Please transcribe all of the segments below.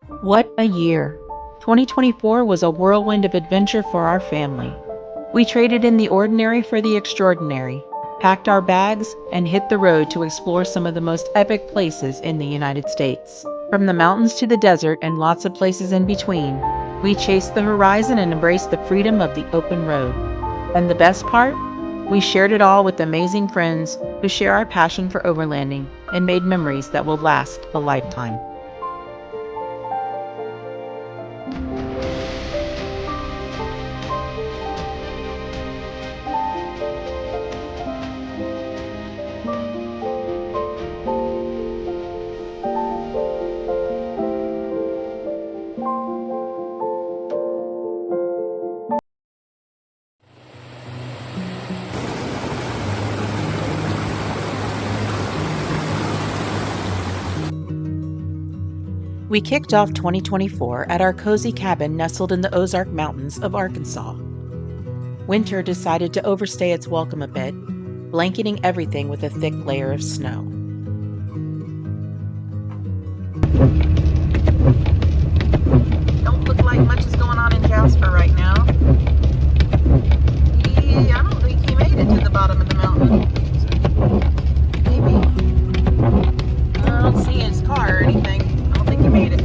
What a year! 2024 was a whirlwind of adventure for our family. We traded in the ordinary for the extraordinary, packed our bags, and hit the road to explore some of the most epic places in the United States. From the mountains to the desert and lots of places in between, we chased the horizon and embraced the freedom of the open road. And the best part? We shared it all with amazing friends who share our passion for overlanding and made memories that will last a lifetime. We kicked off 2024 at our cozy cabin nestled in the Ozark Mountains of Arkansas. Winter decided to overstay its welcome a bit, blanketing everything with a thick layer of snow. Don't look like much is going on in Jasper right now. I don't think he made it to the bottom of the mountain. Maybe. I don't see his car or anything. I don't think he made it.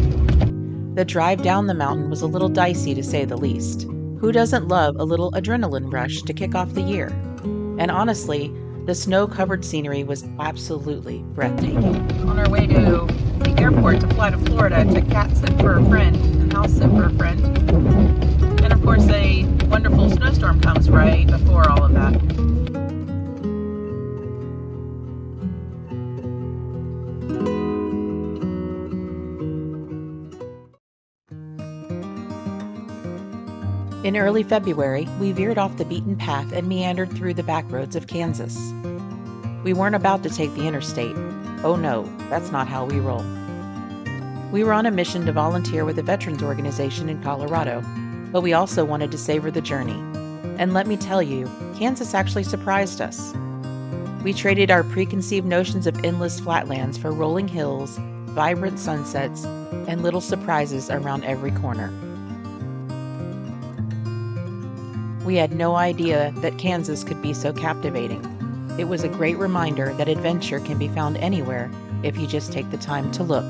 The drive down the mountain was a little dicey to say the least. Who doesn't love a little adrenaline rush to kick off the year? And honestly, the snow-covered scenery was absolutely breathtaking. On our way to the airport to fly to Florida to cat sit for a friend and house sit for a friend. And of course, a wonderful snowstorm comes right before all of that. In early February, we veered off the beaten path and meandered through the back roads of Kansas. We weren't about to take the interstate. Oh no, that's not how we roll. We were on a mission to volunteer with a veterans organization in Colorado, but we also wanted to savor the journey. And let me tell you, Kansas actually surprised us. We traded our preconceived notions of endless flatlands for rolling hills, vibrant sunsets, and little surprises around every corner. We had no idea that Kansas could be so captivating. It was a great reminder that adventure can be found anywhere if you just take the time to look.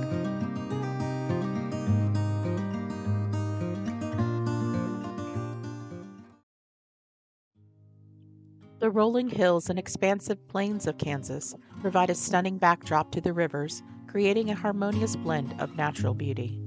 The rolling hills and expansive plains of Kansas provide a stunning backdrop to the rivers, creating a harmonious blend of natural beauty.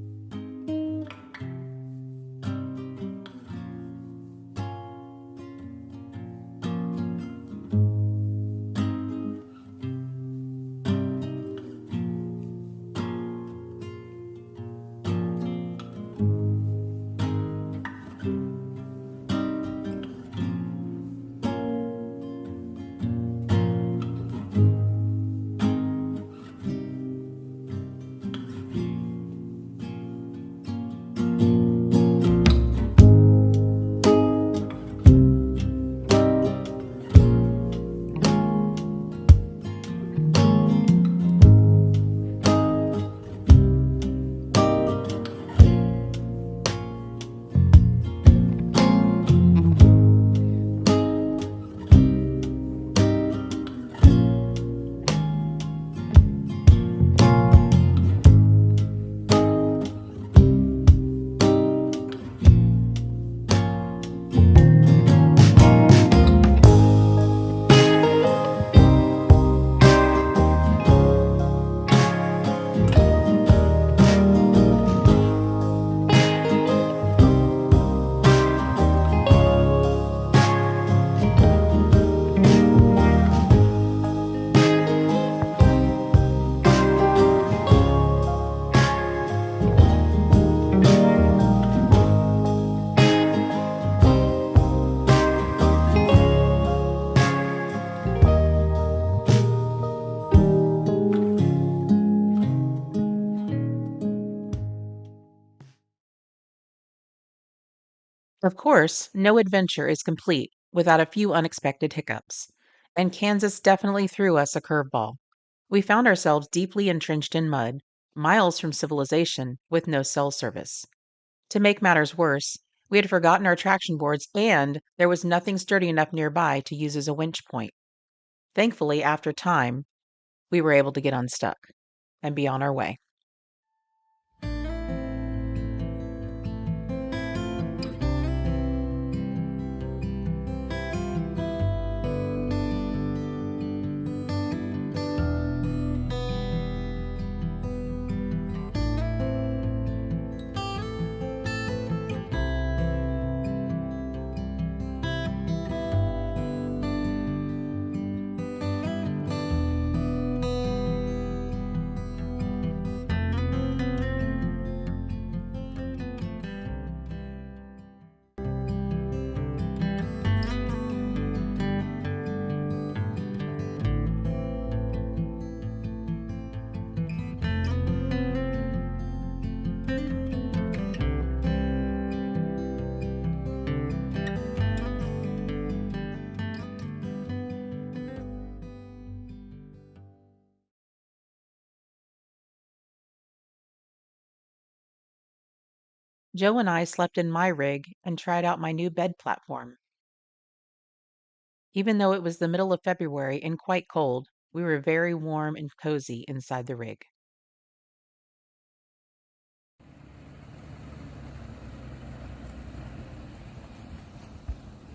Of course, no adventure is complete without a few unexpected hiccups, and Kansas definitely threw us a curveball. We found ourselves deeply entrenched in mud, miles from civilization with no cell service. To make matters worse, we had forgotten our traction boards and there was nothing sturdy enough nearby to use as a winch point. Thankfully, after time, we were able to get unstuck and be on our way. Joe and I slept in my rig and tried out my new bed platform. Even though it was the middle of February and quite cold, we were very warm and cozy inside the rig.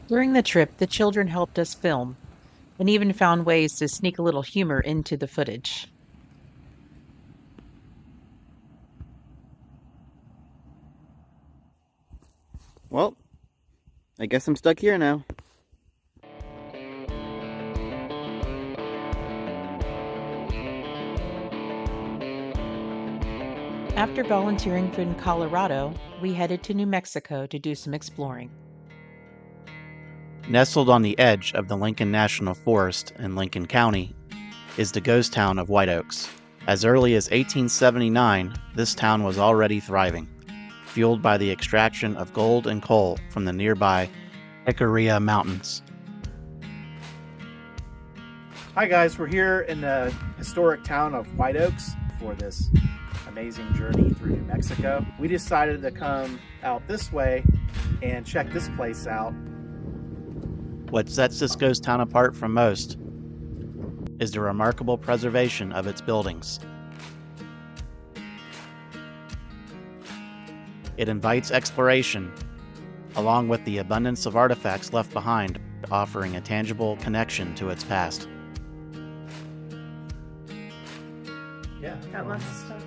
During the trip, the children helped us film and even found ways to sneak a little humor into the footage. Well, I guess I'm stuck here now. After volunteering in Colorado, we headed to New Mexico to do some exploring. Nestled on the edge of the Lincoln National Forest in Lincoln County is the ghost town of White Oaks. As early as 1879, this town was already thriving, fueled by the extraction of gold and coal from the nearby Jicarilla Mountains. Hi guys, we're here in the historic town of White Oaks for this amazing journey through New Mexico. We decided to come out this way and check this place out. What sets this ghost town apart from most is the remarkable preservation of its buildings. It invites exploration, along with the abundance of artifacts left behind, offering a tangible connection to its past. Yeah, Got lots of stuff.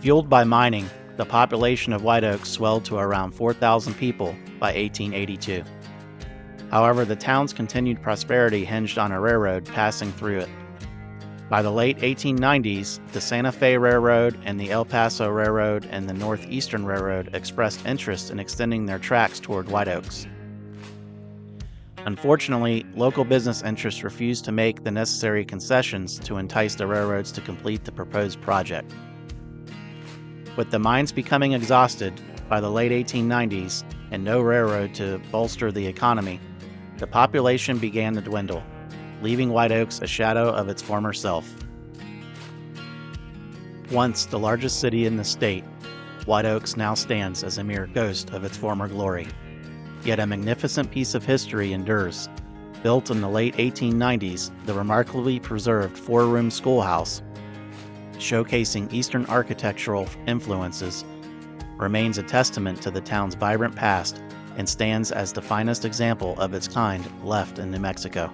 Fueled by mining, the population of White Oaks swelled to around 4,000 people by 1882. However, the town's continued prosperity hinged on a railroad passing through it. By the late 1890s, the Santa Fe Railroad and the El Paso Railroad and the Northeastern Railroad expressed interest in extending their tracks toward White Oaks. Unfortunately, local business interests refused to make the necessary concessions to entice the railroads to complete the proposed project. With the mines becoming exhausted by the late 1890s and no railroad to bolster the economy, the population began to dwindle, leaving White Oaks a shadow of its former self. Once the largest city in the state, White Oaks now stands as a mere ghost of its former glory. Yet a magnificent piece of history endures. Built in the late 1890s, the remarkably preserved four-room schoolhouse, showcasing Eastern architectural influences, remains a testament to the town's vibrant past and stands as the finest example of its kind left in New Mexico.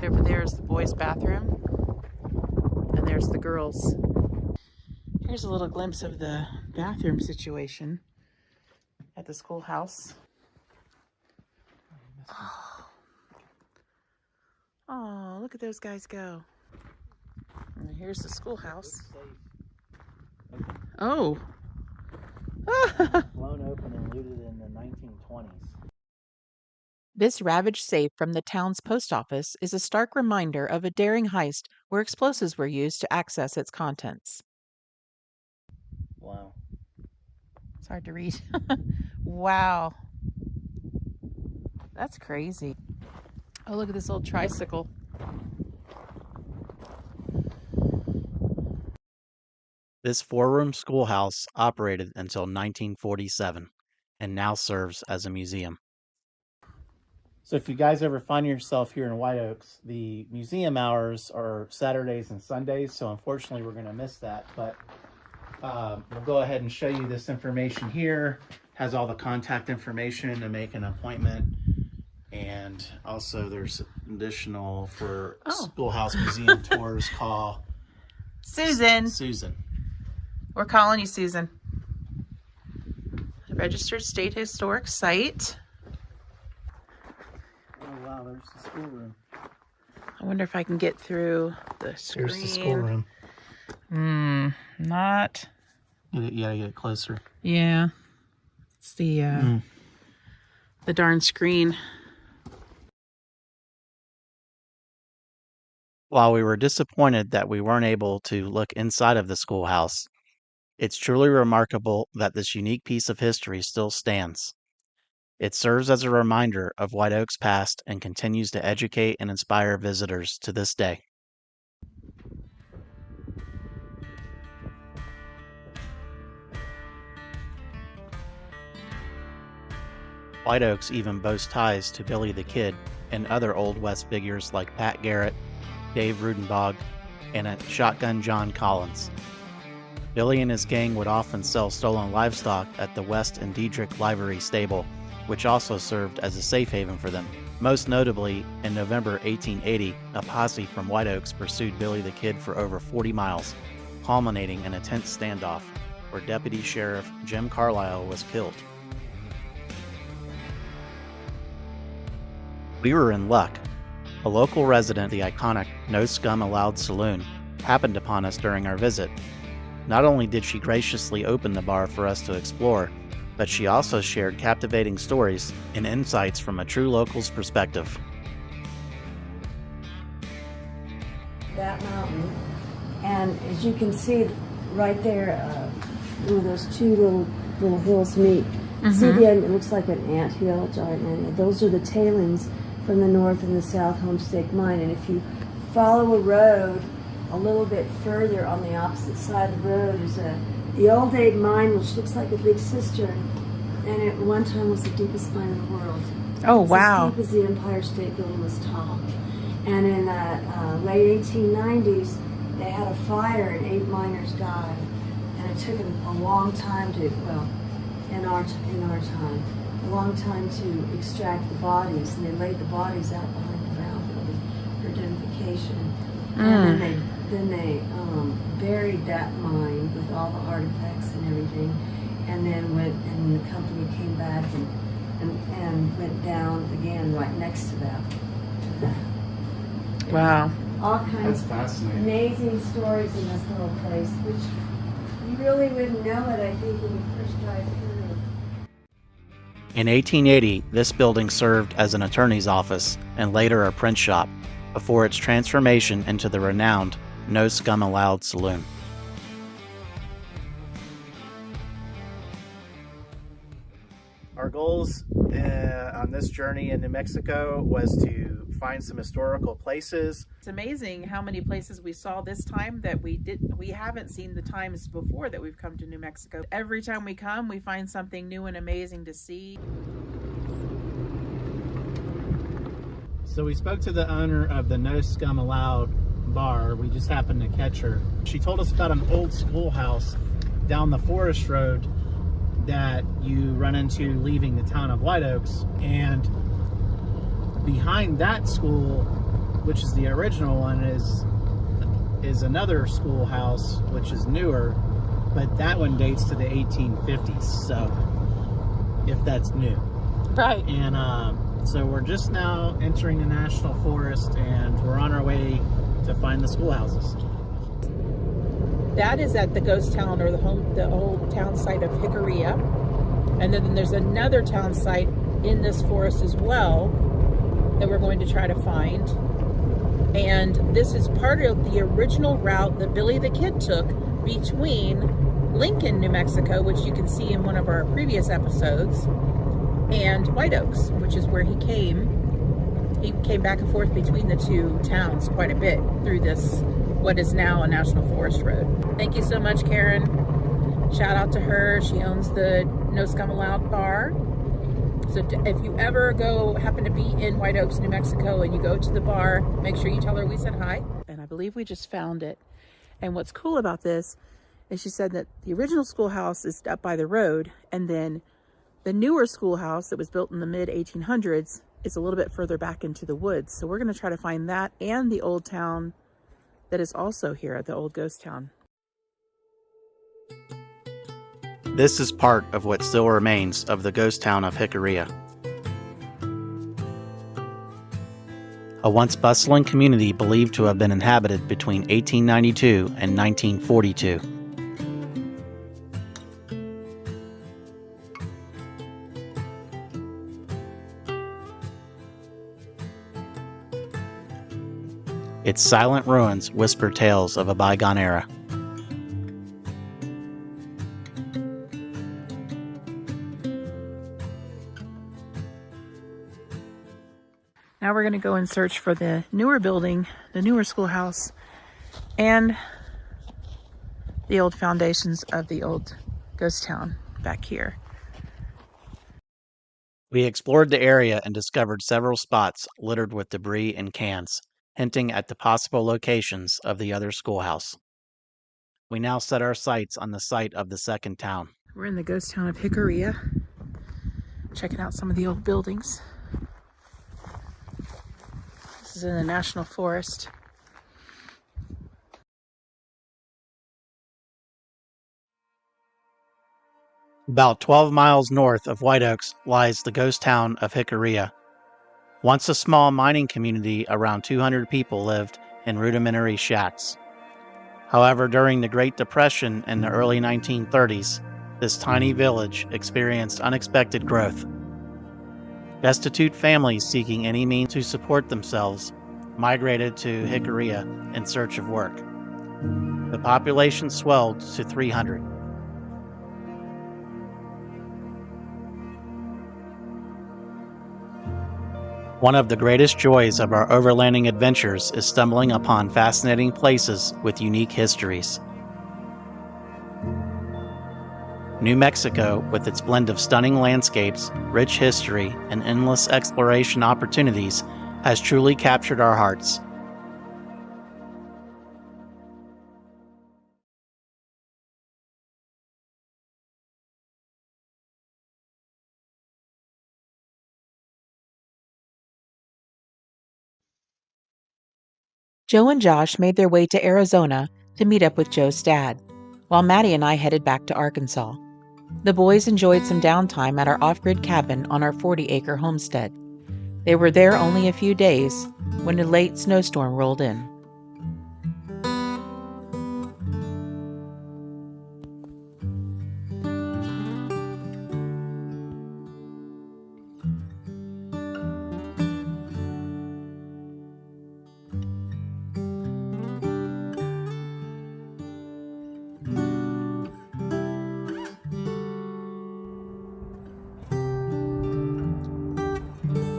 Over there is the boys' bathroom, and there's the girls'. Here's a little glimpse of the bathroom situation at the schoolhouse. Oh, look at those guys go. And here's the schoolhouse. Oh. Blown open and looted in the 1920s. This ravaged safe from the town's post office is a stark reminder of a daring heist where explosives were used to access its contents. Wow. hard to read. Wow. That's crazy. Oh, look at this old tricycle. This four-room schoolhouse operated until 1947 and now serves as a museum. So if you guys ever find yourself here in White Oaks, the museum hours are Saturdays and Sundays, so unfortunately we're going to miss that. But we'll go ahead and show you this information here. Has all the contact information to make an appointment. And also there's additional for schoolhouse museum tours. Call Susan. Susan. We're calling you, Susan. A registered state historic site. Oh wow, there's the schoolroom. I wonder if I can get through the screen. Here's the schoolroom. Not. You gotta get closer. Yeah. It's the darn screen. While we were disappointed that we weren't able to look inside of the schoolhouse, it's truly remarkable that this unique piece of history still stands. It serves as a reminder of White Oaks' past and continues to educate and inspire visitors to this day. White Oaks even boasts ties to Billy the Kid and other Old West figures like Pat Garrett, Dave Rudenbog, and Shotgun John Collins. Billy and his gang would often sell stolen livestock at the West and Diedrich Livery Stable, which also served as a safe haven for them. Most notably, in November 1880, a posse from White Oaks pursued Billy the Kid for over 40 miles, culminating in a tense standoff where Deputy Sheriff Jim Carlisle was killed. We were in luck. A local resident of the iconic No Scum Allowed saloon happened upon us during our visit. Not only did she graciously open the bar for us to explore, but she also shared captivating stories and insights from a true local's perspective. That mountain, and as you can see right there, where those two little hills meet. See the end, it looks like an anthill, giant anthill. Those are the tailings from the North and the South Homestake Mine, and if you follow a road a little bit further on the opposite side of the road is the Old Aid Mine, which looks like a big cistern, and at one time was the deepest mine in the world. Oh, it's wow. as deep as the Empire State Building was tall. And in the late 1890s, they had a fire and 8 miners died. And it took them a long time to, well, in our time, a long time to extract the bodies. And they laid the bodies out behind the ground building for identification. And then they buried that mine with all the artifacts and everything. And then and the company came back and went down again right next to that. Wow. All kinds of amazing stories in this little place, which you really wouldn't know it, I think, when you first drive through. In 1880, this building served as an attorney's office and later a print shop before its transformation into the renowned No Scum Allowed saloon. Our goals on this journey in New Mexico was to find some historical places. It's amazing how many places we saw this time that we haven't seen the times before that we've come to New Mexico. Every time we come, we find something new and amazing to see. So we spoke to the owner of the No Scum Allowed bar. We just happened to catch her. She told us about an old schoolhouse down the forest road that you run into leaving the town of White Oaks, and behind that school, which is the original one, is another schoolhouse which is newer, but that one dates to the 1850s, so if that's new. Right. And so we're just now entering the national forest, and we're on our way to find the schoolhouses. That is at the ghost town, or the old town site of Hickoria. And then there's another town site in this forest as well that we're going to try to find. And this is part of the original route that Billy the Kid took between Lincoln, New Mexico, which you can see in one of our previous episodes, and White Oaks, which is where he came. He came back and forth between the two towns quite a bit through this, what is now a National Forest road. Thank you so much, Karen. Shout out to her. She owns the No Scum Allowed bar. So if you ever happen to be in White Oaks, New Mexico, and you go to the bar, make sure you tell her we said hi. And I believe we just found it. And what's cool about this is she said that the original schoolhouse is up by the road, and then the newer schoolhouse that was built in the mid 1800s is a little bit further back into the woods. So we're going to try to find that and the old town that is also here, the old ghost town. This is part of what still remains of the ghost town of Jicarilla. A once bustling community believed to have been inhabited between 1892 and 1942. Its silent ruins whisper tales of a bygone era. Now we're going to go and search for the newer building, the newer schoolhouse, and the old foundations of the old ghost town back here. We explored the area and discovered several spots littered with debris and cans, hinting at the possible locations of the other schoolhouse. We now set our sights on the site of the second town. We're in the ghost town of Jicarilla, checking out some of the old buildings. This is in the National Forest. About 12 miles north of White Oaks lies the ghost town of Jicarilla. Once a small mining community, around 200 people lived in rudimentary shacks. However, during the Great Depression in the early 1930s, this tiny village experienced unexpected growth. Destitute families seeking any means to support themselves migrated to Jicarilla in search of work. The population swelled to 300. One of the greatest joys of our overlanding adventures is stumbling upon fascinating places with unique histories. New Mexico, with its blend of stunning landscapes, rich history, and endless exploration opportunities, has truly captured our hearts. Joe and Josh made their way to Arizona to meet up with Joe's dad, while Maddie and I headed back to Arkansas. The boys enjoyed some downtime at our off-grid cabin on our 40-acre homestead. They were there only a few days when a late snowstorm rolled in.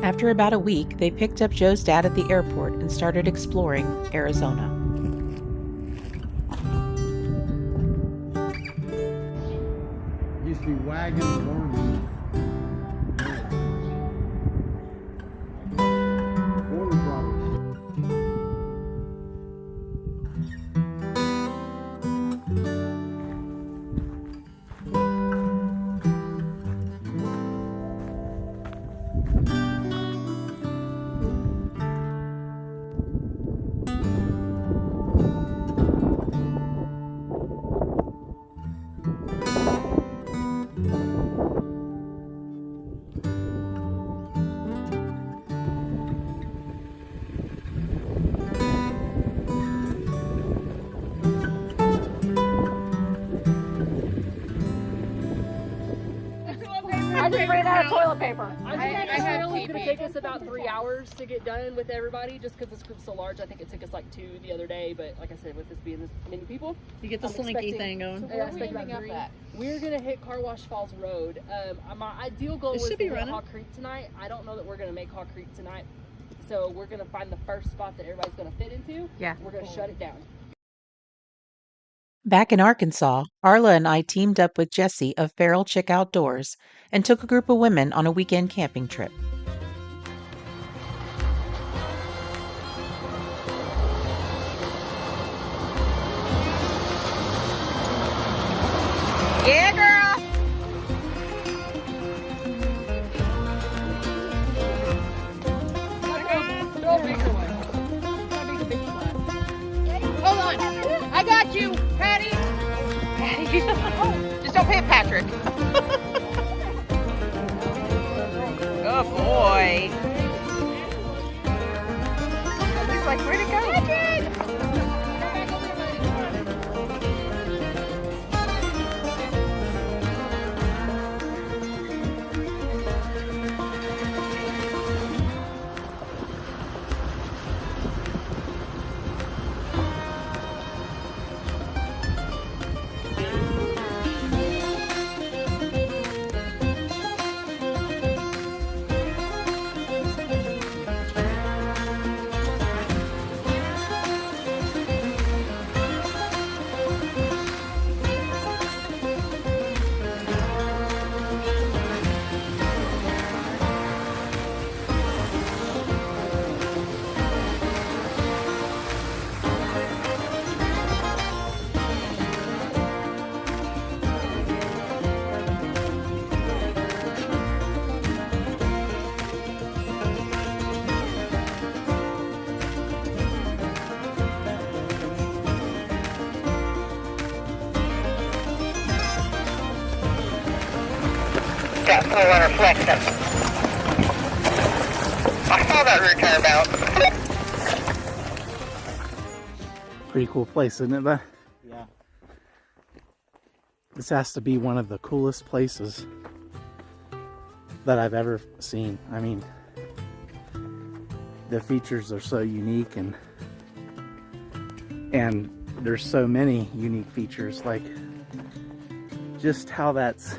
After about a week, they picked up Joe's dad at the airport and started exploring Arizona. Used to be wagons and horses. Border crossings. I just ran out of toilet paper. I had it was going to take us about 3 hours to get done with everybody, just because this group's so large. I think it took us like 2 the other day, but like I said, with this being this many people, You get the slinky thing going. So where are we ending up at? We're going to hit Car Wash Falls Road. My ideal goal was to hit Hawk Creek tonight. I don't know that we're going to make Hawk Creek tonight, so we're going to find the first spot that everybody's going to fit into. Yeah. We're going to shut it down. Back in Arkansas, Arla and I teamed up with Jesse of Feral Chick Outdoors and took a group of women on a weekend camping trip. Yeah, girl! Hold on. I got you, Patty. Patty. Just don't hit Patrick. Good boy. He's like, where'd it go? Patrick! Got full runner flexing. I saw that rear tire bounce. Pretty cool place, isn't it, bud? Yeah. This has to be one of the coolest places that I've ever seen. I mean, the features are so unique, and there's so many unique features, like just how that's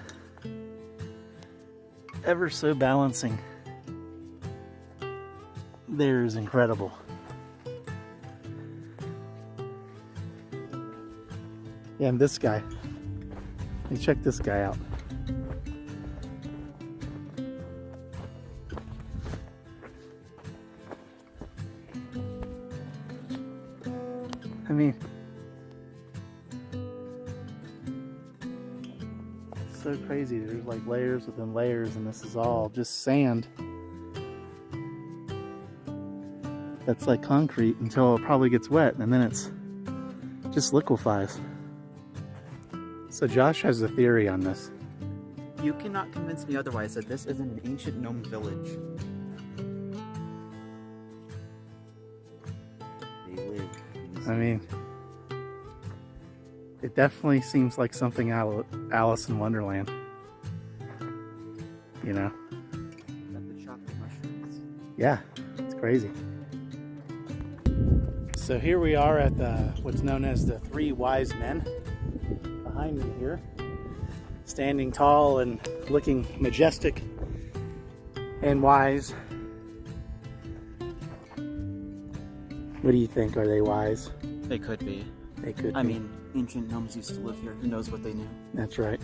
ever so balancing there is incredible. Yeah, and this guy, hey, check this guy out. I mean, it's so crazy. There's like layers within layers, and this is all just sand that's like concrete until it probably gets wet, and then it's just liquefies. So Josh has a theory on this. You cannot convince me otherwise that this is an ancient gnome village. They live in this. I mean, it definitely seems like something out of Alice in Wonderland. You know? Got the chocolate mushrooms. Yeah, it's crazy. So here we are at the what's known as the Three Wise Men. Behind me here, standing tall and looking majestic and wise. What do you think? Are they wise? They could be. They could be. I mean, ancient gnomes used to live here. Who knows what they knew? That's right.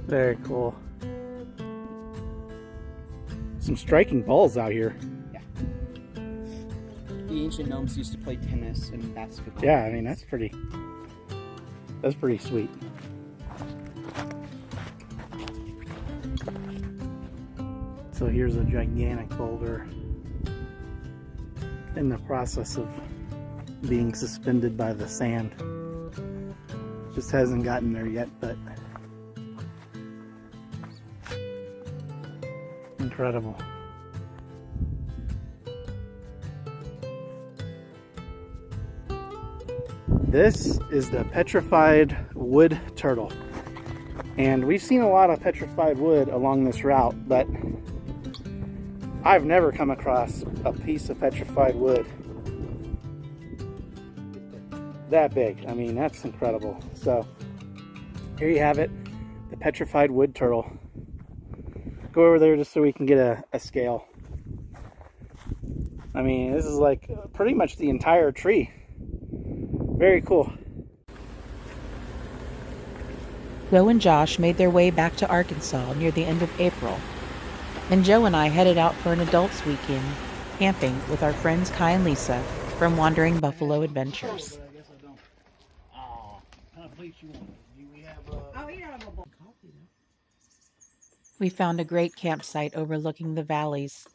Very cool. Some striking balls out here. The ancient gnomes used to play tennis and basketball. Yeah, I mean, that's pretty sweet. So here's a gigantic boulder in the process of being suspended by the sand. Just hasn't gotten there yet, but incredible. This is the petrified wood turtle. And we've seen a lot of petrified wood along this route, but I've never come across a piece of petrified wood that big. I mean, that's incredible. So here you have it, the petrified wood turtle. Go over there just so we can get a scale. I mean, this is like pretty much the entire tree. Very cool. Joe and Josh made their way back to Arkansas near the end of April, and Joe and I headed out for an adults weekend camping with our friends Kai and Lisa from Wandering Buffalo Adventures. We found a great campsite overlooking the valleys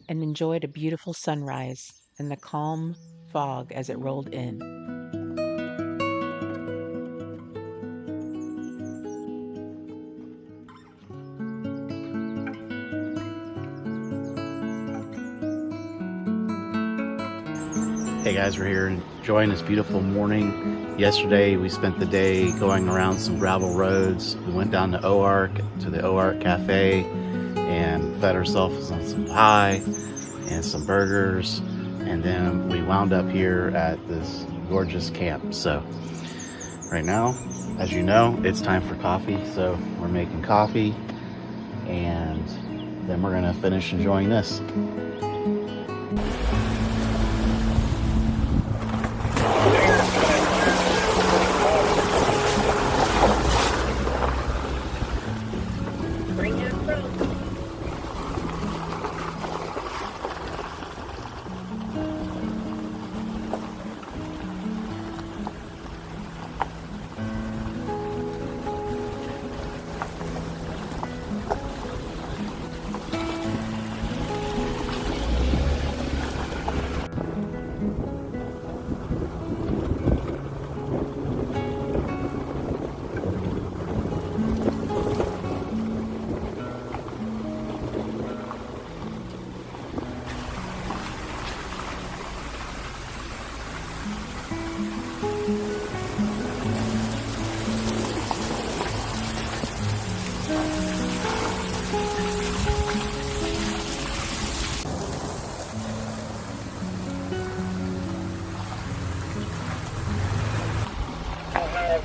and enjoyed a beautiful sunrise and the calm fog as it rolled in. Hey guys, we're here enjoying this beautiful morning. Yesterday we spent the day going around some gravel roads. We went down to the OARC Cafe and fed ourselves on some pie and some burgers, and then we wound up here at this gorgeous camp. So right now, as you know, it's time for coffee, so we're making coffee and then we're gonna finish enjoying this.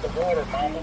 The water, mama.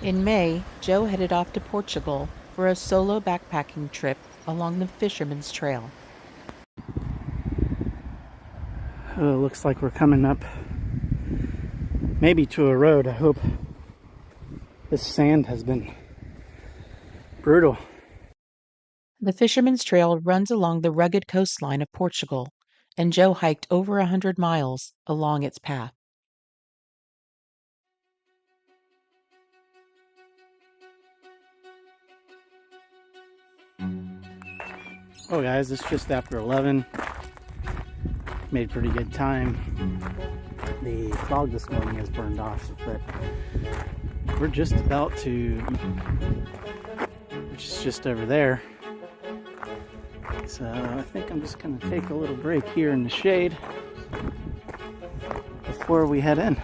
In May, Joe headed off to Portugal for a solo backpacking trip along the Fisherman's Trail. Oh, looks like we're coming up maybe to a road. I hope this sand has been brutal. The Fisherman's Trail runs along the rugged coastline of Portugal, and Joe hiked over 100 miles along its path. Oh guys, it's just after 11. Made pretty good time. The fog this morning has burned off, but we're just about to, which is just over there. So I think I'm just gonna take a little break here in the shade before we head in.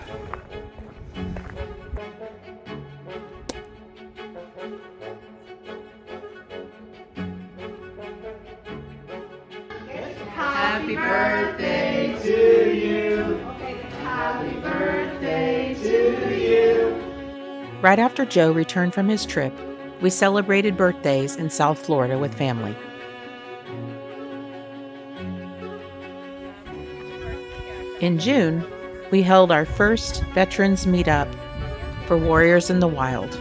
Happy birthday to you. Happy birthday to you. Right after Joe returned from his trip, we celebrated birthdays in South Florida with family. In June, we held our first Veterans Meetup for Warriors in the Wild,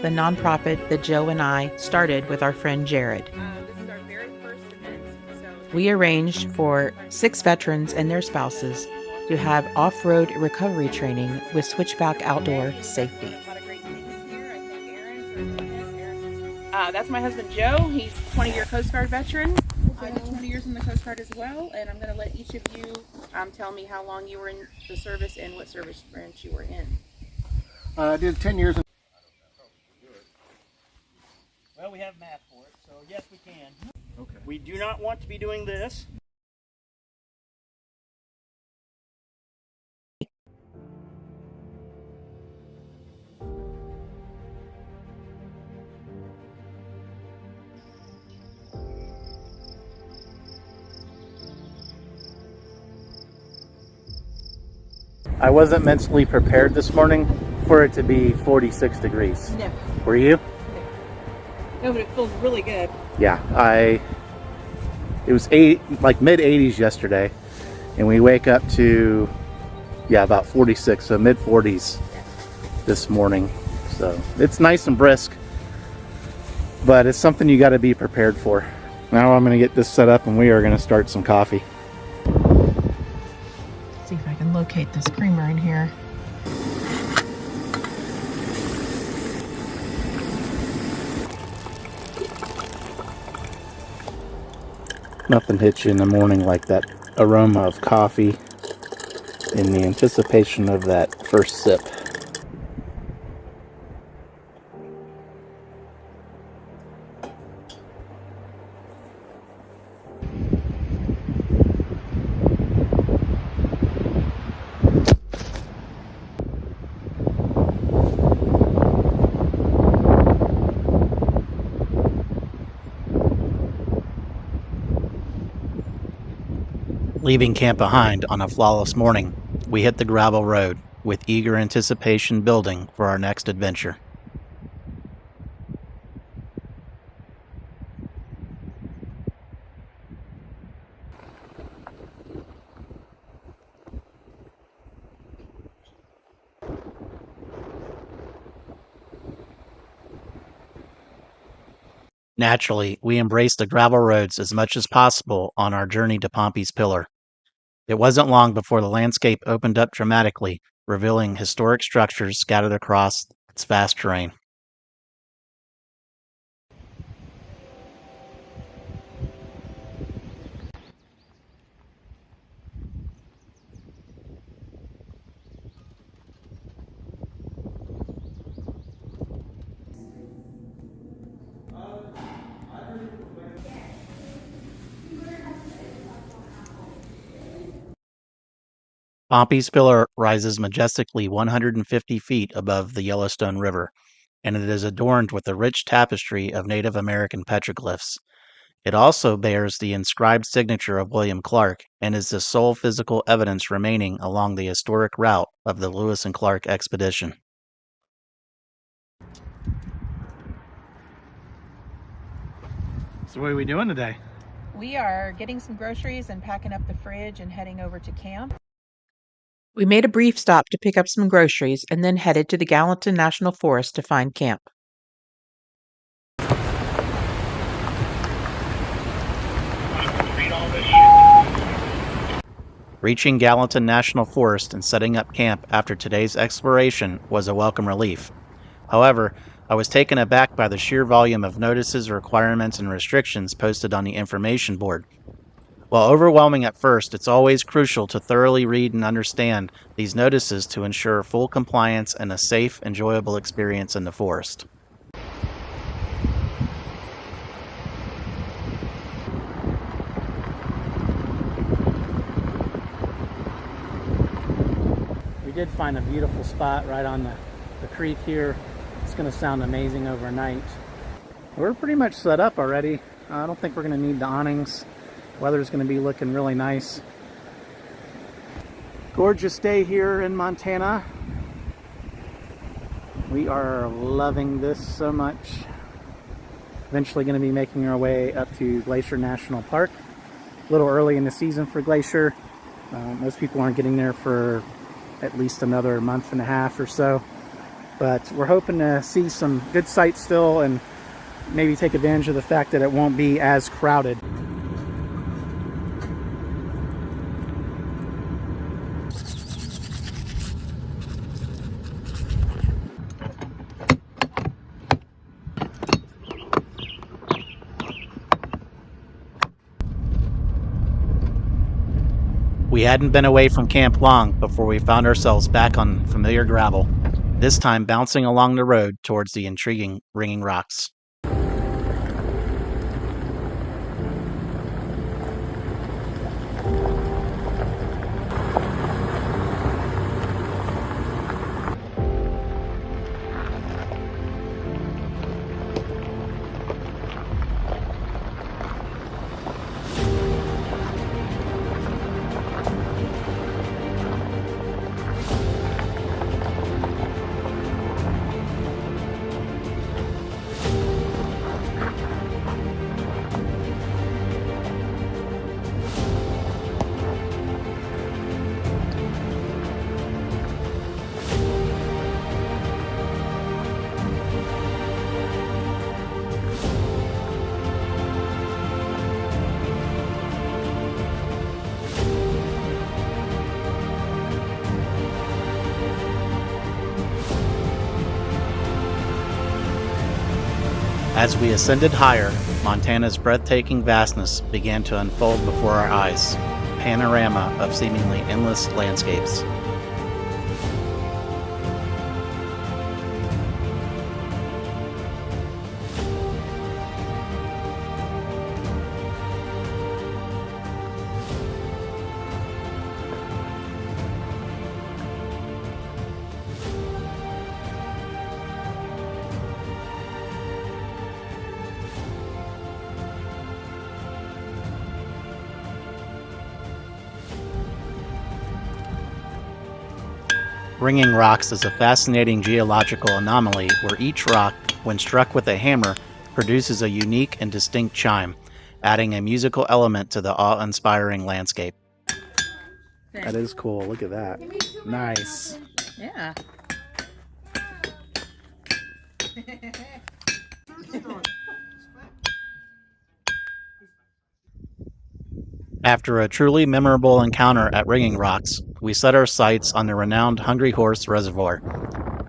the nonprofit that Joe and I started with our friend Jared. This is our very first event. We arranged for 6 veterans and their spouses to have off-road recovery training with switchback outdoor safety. That's my husband Joe. He's a 20-year Coast Guard veteran. I did 20 years in the Coast Guard as well, and I'm going to let each of you tell me how long you were in the service and what service branch you were in. I did 10 years. Well, we have math for it, so yes, we can. Okay. We do not want to be doing this. I wasn't mentally prepared this morning for it to be 46 degrees. No. Were you? No, but it feels really good. Yeah, it was like mid 80s yesterday, and we wake up to about 46, so mid 40s this morning. So it's nice and brisk, but it's something you got to be prepared for. Now I'm going to get this set up and we are going to start some coffee. See if I can locate this creamer in here. Nothing hits you in the morning like that aroma of coffee and the anticipation of that first sip. Leaving camp behind on a flawless morning, we hit the gravel road with eager anticipation building for our next adventure. Naturally, we embraced the gravel roads as much as possible on our journey to Pompey's Pillar. It wasn't long before the landscape opened up dramatically, revealing historic structures scattered across its vast terrain. Pompey's Pillar rises majestically 150 feet above the Yellowstone River, and it is adorned with a rich tapestry of Native American petroglyphs. It also bears the inscribed signature of William Clark and is the sole physical evidence remaining along the historic route of the Lewis and Clark expedition. So what are we doing today? We are getting some groceries and packing up the fridge and heading over to camp. We made a brief stop to pick up some groceries and then headed to the Gallatin National Forest to find camp. Reaching Gallatin National Forest and setting up camp after today's exploration was a welcome relief. However, I was taken aback by the sheer volume of notices, requirements, and restrictions posted on the information board. While overwhelming at first, it's always crucial to thoroughly read and understand these notices to ensure full compliance and a safe, enjoyable experience in the forest. We did find a beautiful spot right on the creek here. It's going to sound amazing overnight. We're pretty much set up already. I don't think we're going to need the awnings. Weather's going to be looking really nice. Gorgeous day here in Montana. We are loving this so much. Eventually going to be making our way up to Glacier National Park. A little early in the season for Glacier. Most people aren't getting there for at least another month and a half or so. But we're hoping to see some good sights still and maybe take advantage of the fact that it won't be as crowded. We hadn't been away from camp long before we found ourselves back on familiar gravel, this time bouncing along the road towards the intriguing Ringing Rocks. As we ascended higher, Montana's breathtaking vastness began to unfold before our eyes, a panorama of seemingly endless landscapes. Ringing Rocks is a fascinating geological anomaly where each rock, when struck with a hammer, produces a unique and distinct chime, adding a musical element to the awe-inspiring landscape. That is cool. Look at that. Nice. Yeah. After a truly memorable encounter at Ringing Rocks, we set our sights on the renowned Hungry Horse Reservoir.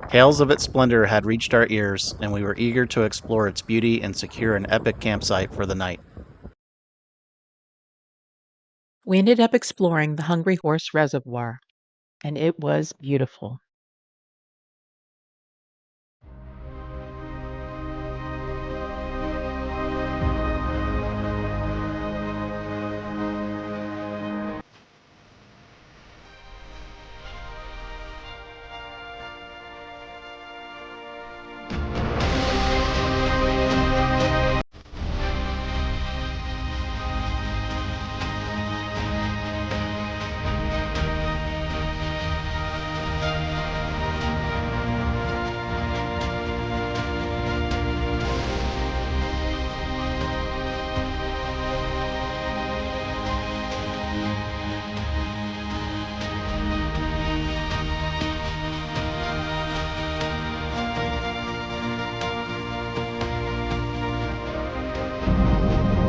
Tales of its splendor had reached our ears, and we were eager to explore its beauty and secure an epic campsite for the night. We ended up exploring the Hungry Horse Reservoir, and it was beautiful.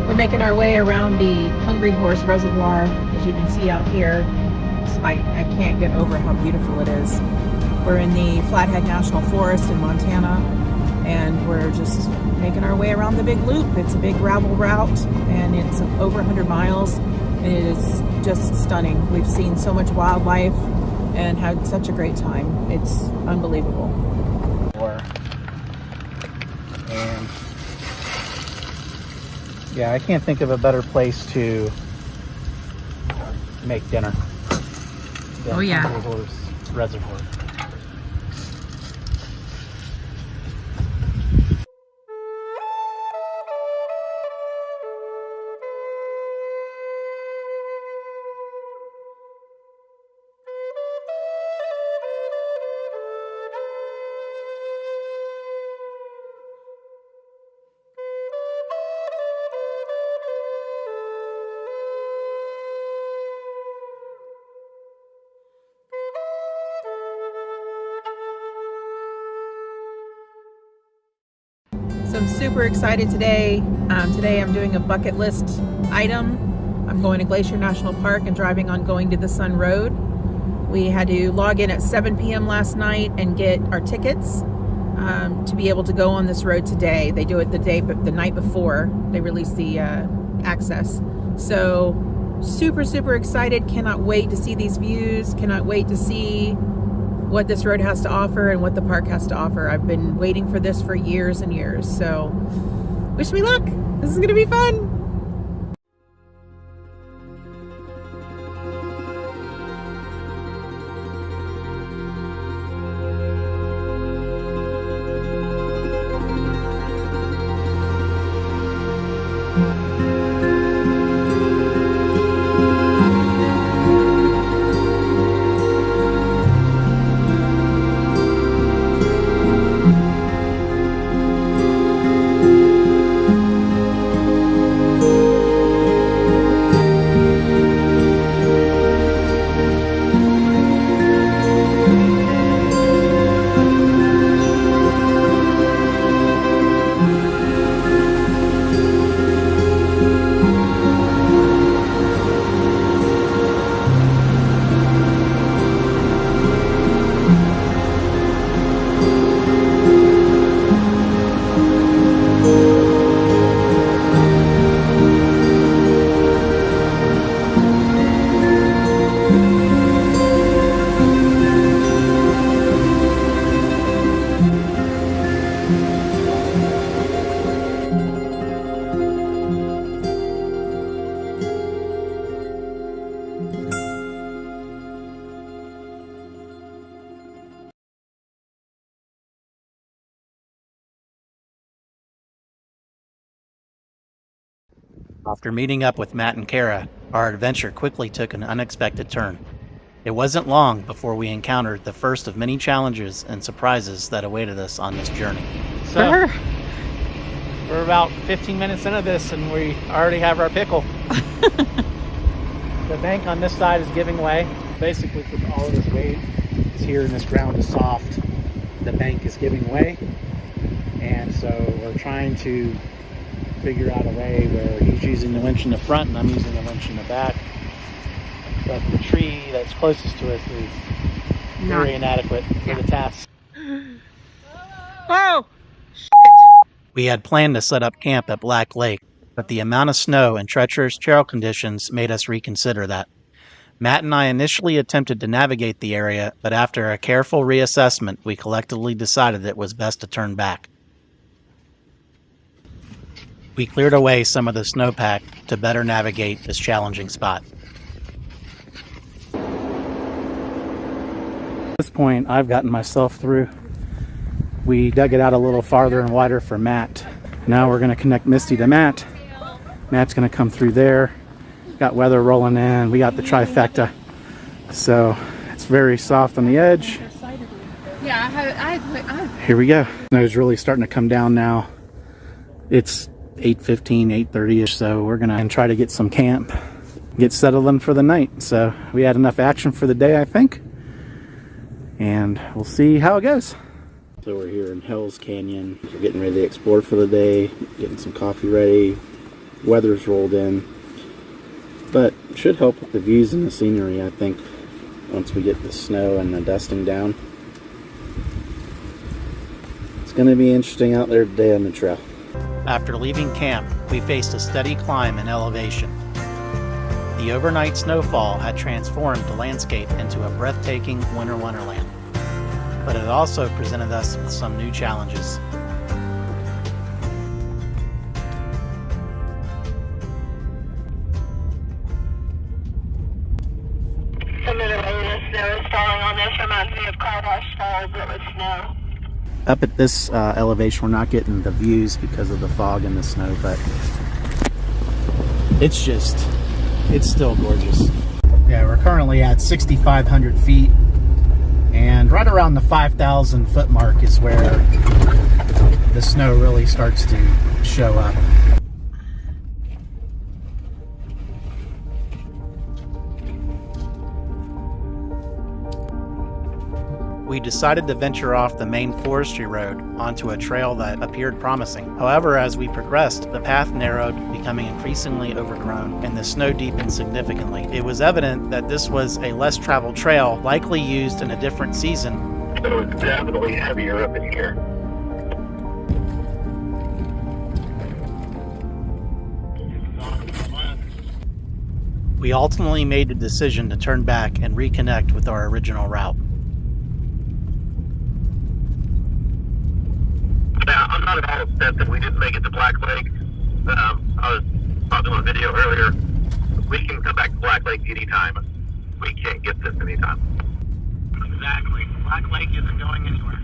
We're making our way around the Hungry Horse Reservoir, as you can see out here. I can't get over how beautiful it is. We're in the Flathead National Forest in Montana, and we're just making our way around the big loop. It's a big gravel route, and it's over 100 miles, and it is just stunning. We've seen so much wildlife and had such a great time. It's unbelievable. And yeah, I can't think of a better place to make dinner than Hungry Horse Reservoir. So I'm super excited today. Today I'm doing a bucket list item. I'm going to Glacier National Park and driving on Going to the Sun Road. We had to log in at 7 p.m. last night and get our tickets to be able to go on this road today. They do it the night before they release the access. So super excited. Cannot wait to see these views. Cannot wait to see what this road has to offer and what the park has to offer. I've been waiting for this for years and years. So wish me luck. This is going to be fun. After meeting up with Matt and Kara, our adventure quickly took an unexpected turn. It wasn't long before we encountered the first of many challenges and surprises that awaited us on this journey. So, we're about 15 minutes into this and we already have our pickle. The bank on this side is giving way. Basically, with all of this weight is here and this ground is soft, the bank is giving way. And so we're trying to figure out a way where he's using the winch in the front and I'm using the winch in the back. But the tree that's closest to us is very inadequate for the task. Oh, shit. We had planned to set up camp at Black Lake, but the amount of snow and treacherous trail conditions made us reconsider that. Matt and I initially attempted to navigate the area, but after a careful reassessment, we collectively decided it was best to turn back. We cleared away some of the snowpack to better navigate this challenging spot. At this point, I've gotten myself through. We dug it out a little farther and wider for Matt. Now we're going to connect Misty to Matt. Matt's going to come through there. Got weather rolling in. We got the trifecta. So it's very soft on the edge. Yeah, Here we go. Snow's really starting to come down now. It's 8:15, 8:30ish, so we're gonna try to get some camp, get settled in for the night. So we had enough action for the day, I think, and we'll see how it goes. So we're here in Hell's Canyon. We're getting ready to explore for the day, getting some coffee ready. Weather's rolled in, but it should help with the views and the scenery, I think, once we get the snow and the dusting down. It's gonna be interesting out there today on the trail. After leaving camp, we faced a steady climb in elevation. The overnight snowfall had transformed the landscape into a breathtaking winter wonderland, but it also presented us with some new challenges. Some of the latest snow is falling on this. Reminds me of car wash falls, but with snow. Up at this elevation, we're not getting the views because of the fog and the snow, but it's still gorgeous. Yeah, we're currently at 6,500 feet, and right around the 5,000 foot mark is where the snow really starts to show up. We decided to venture off the main forestry road onto a trail that appeared promising. However, as we progressed, the path narrowed, becoming increasingly overgrown, and the snow deepened significantly. It was evident that this was a less traveled trail, likely used in a different season. It was definitely heavier up in here. We ultimately made the decision to turn back and reconnect with our original route. Now, I'm not at all upset that we didn't make it to Black Lake. I was talking on a video earlier. We can come back to Black Lake anytime. We can't get this anytime. Exactly. Black Lake isn't going anywhere.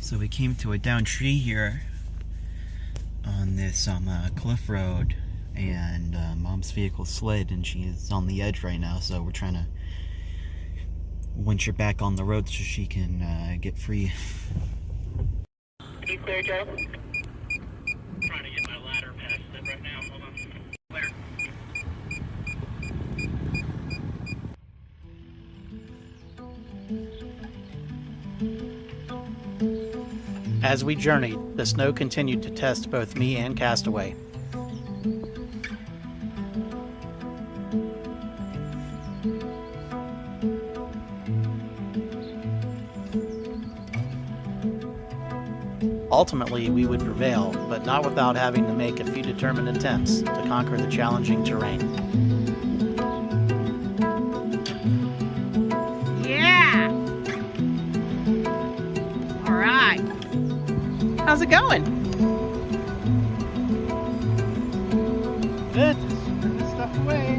So we came to a down tree here on this cliff road, and Mom's vehicle slid and she is on the edge right now, so we're trying to winch her back on the road so she can get free. You clear, Joe? Trying to get my ladder past it right now. Hold on. Clear. As we journeyed, the snow continued to test both me and Castaway. Ultimately, we would prevail, but not without having to make a few determined attempts to conquer the challenging terrain. Yeah! All right. How's it going? Good. Just putting this stuff away.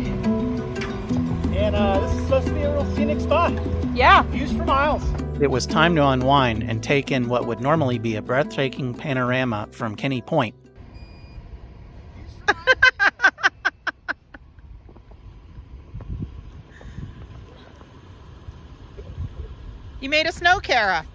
And this is supposed to be a real scenic spot. Yeah. Views for miles. It was time to unwind and take in what would normally be a breathtaking panorama from Kenny Point. You made a snow cara.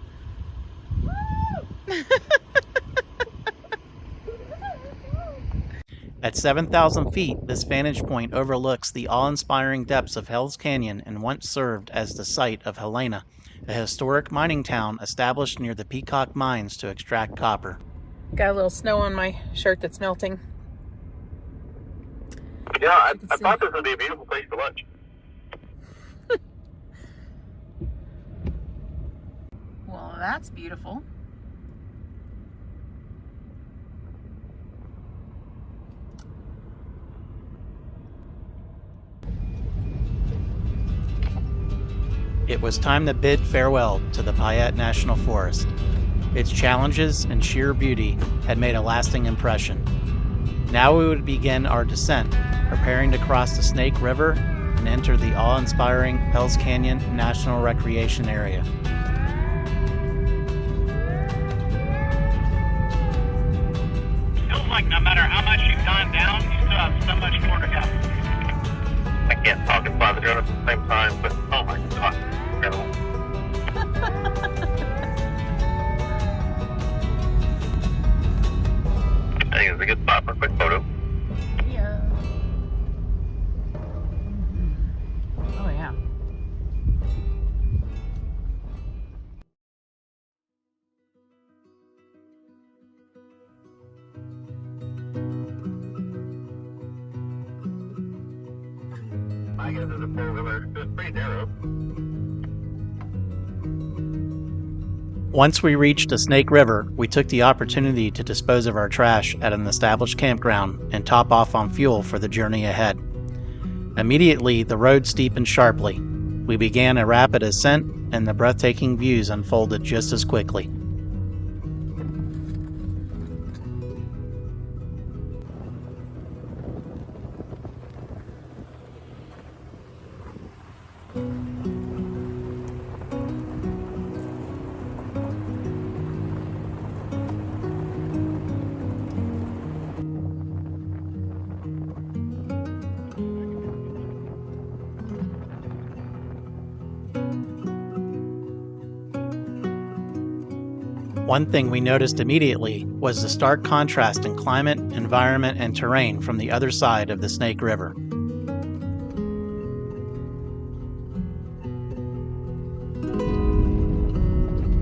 At 7,000 feet, this vantage point overlooks the awe-inspiring depths of Hell's Canyon and once served as the site of Helena, a historic mining town established near the Peacock mines to extract copper. Got a little snow on my shirt that's melting. Yeah, I thought this would be a beautiful place for lunch. Well, that's beautiful. It was time to bid farewell to the Payette National Forest. Its challenges and sheer beauty had made a lasting impression. Now we would begin our descent, preparing to cross the Snake River and enter the awe-inspiring Hell's Canyon National Recreation Area. Feels like no matter how much you've gone down, you still have so much more to go. I can't talk and fly the drone at the same time, but oh my god, incredible. I think it's a good spot for a quick photo. Yeah. Oh, yeah. I guess it's a four-wheeler. It's pretty narrow. Once we reached the Snake River, we took the opportunity to dispose of our trash at an established campground and top off on fuel for the journey ahead. Immediately, the road steepened sharply. We began a rapid ascent, and the breathtaking views unfolded just as quickly. One thing we noticed immediately was the stark contrast in climate, environment, and terrain from the other side of the Snake River.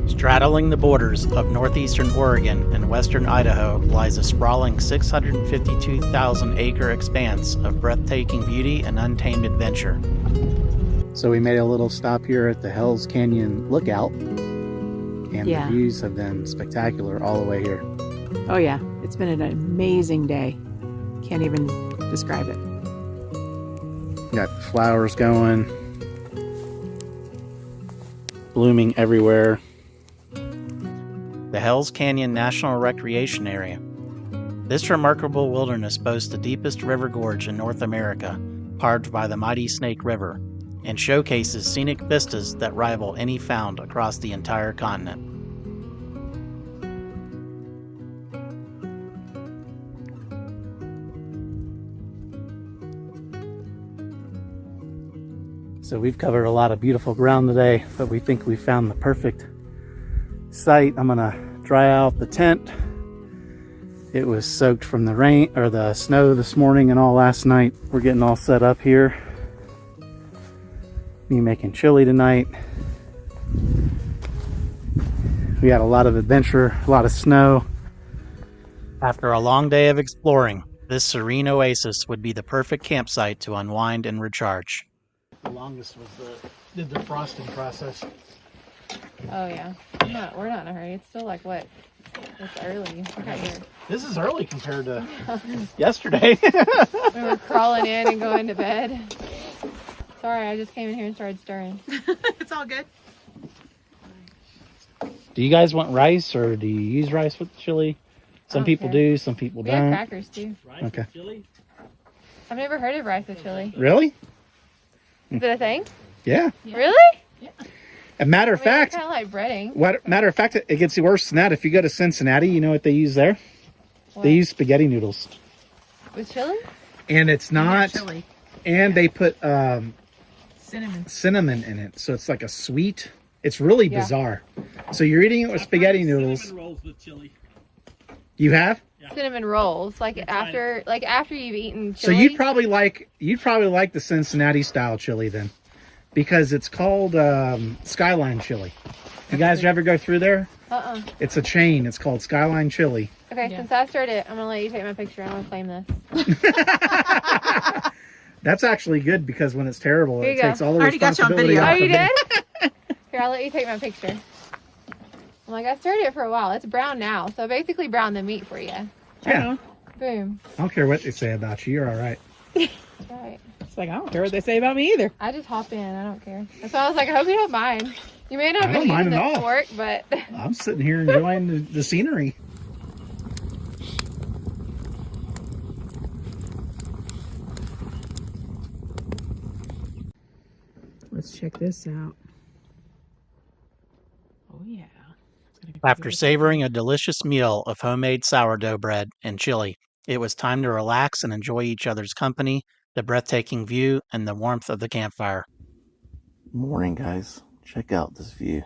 Straddling the borders of northeastern Oregon and western Idaho lies a sprawling 652,000-acre expanse of breathtaking beauty and untamed adventure. So we made a little stop here at the Hells Canyon Lookout, and the views have been spectacular all the way here. Oh yeah, it's been an amazing day. Can't even describe it. Got the flowers going, blooming everywhere. The Hells Canyon National Recreation Area. This remarkable wilderness boasts the deepest river gorge in North America, carved by the mighty Snake River, and showcases scenic vistas that rival any found across the entire continent. So we've covered a lot of beautiful ground today, but we think we found the perfect site. I'm gonna dry out the tent. It was soaked from the rain or the snow this morning and all last night. We're getting all set up here. Me making chili tonight. We had a lot of adventure, a lot of snow. After a long day of exploring, this serene oasis would be the perfect campsite to unwind and recharge. The longest was the defrosting process. Oh yeah. We're not in a hurry. It's still like what? It's early. Look out here. This is early compared to yesterday. We were crawling in and going to bed. Sorry, I just came in here and started stirring. It's all good. Do you guys want rice, or do you use rice with chili? Some people do, some people We don't. have crackers too. Rice with chili? I've never heard of rice with chili. Really? Is it a thing? Yeah. Really? Yeah. A matter of fact, kind of like breading. matter of fact, it gets worse than that. If you go to Cincinnati, you know what they use there? What? They use spaghetti noodles. With chili? And it's not, chili. and they put Cinnamon in it. So it's like a sweet, it's really bizarre. So you're eating it with spaghetti noodles. Cinnamon rolls with chili. You have? Cinnamon rolls, like after you've eaten So chili. you'd probably like the Cincinnati style chili then, because it's called Skyline Chili. You guys ever go through there? It's a chain. It's called Skyline Chili. Okay, since I started it, I'm gonna let you take my picture. I'm gonna claim this. That's actually good, because when it's terrible, Here it you go. takes all the I already got you on responsibility video. off Oh, you of me. did? Here, I'll let you take my picture. I'm like, I stirred it for a while. It's brown now, so basically brown the meat for you. Yeah. Boom. I don't care what they say about you. You're all right. That's right. It's like, I don't care what they say about me either. I just hop in. I don't care. That's why I was like, I hope you don't mind. You may not I have don't been mind using at this all. fork, but I'm sitting here enjoying the scenery. Let's check this out. Oh yeah. After savoring a delicious meal of homemade sourdough bread and chili, it was time to relax and enjoy each other's company, the breathtaking view, and the warmth of the campfire. Morning, guys. Check out this view.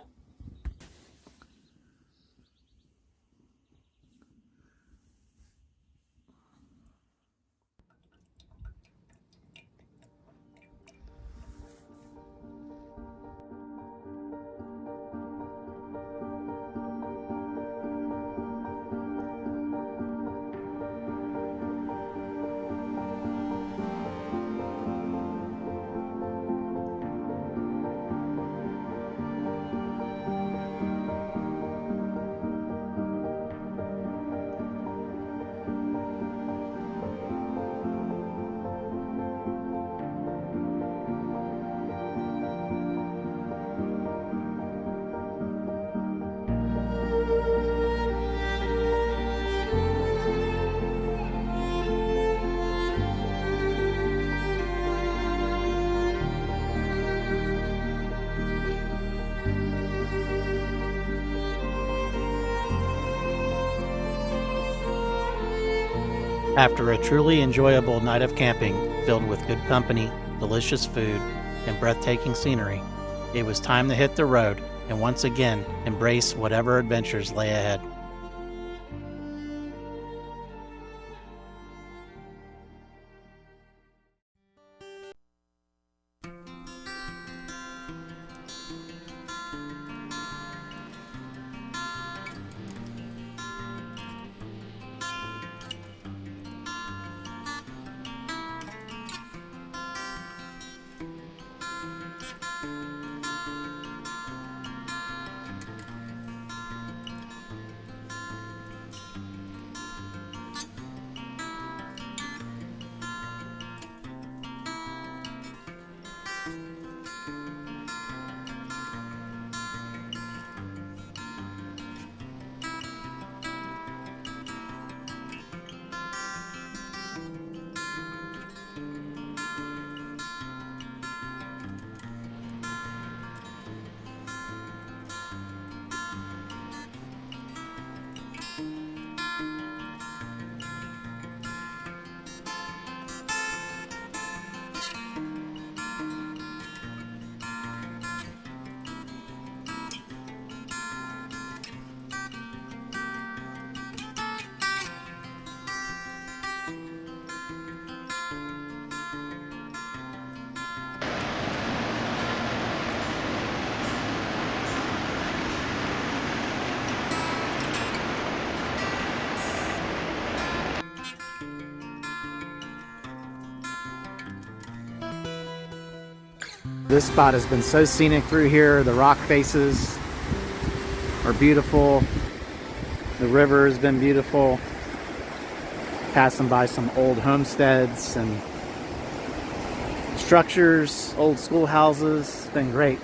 After a truly enjoyable night of camping, filled with good company, delicious food, and breathtaking scenery, it was time to hit the road and once again embrace whatever adventures lay ahead. This spot has been so scenic through here. The rock faces are beautiful. The river has been beautiful. Passing by some old homesteads and structures, old schoolhouses. It's been great.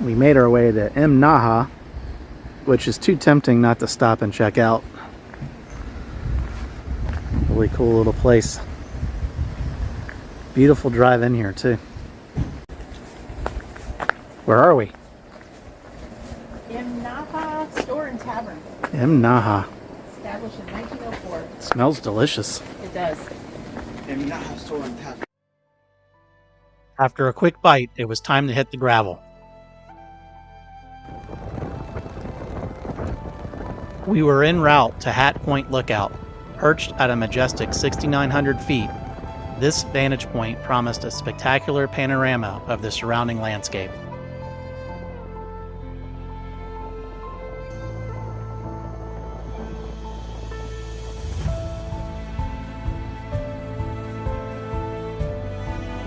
We made our way to Naha, which is too tempting not to stop and check out. Really cool little place. Beautiful drive in here too. Where are we? Naha Store and Tavern. Naha. Established in 1904. It smells delicious. It does. Naha Store and Tavern. After a quick bite, it was time to hit the gravel. We were en route to Hat Point Lookout. Perched at a majestic 6,900 feet, this vantage point promised a spectacular panorama of the surrounding landscape.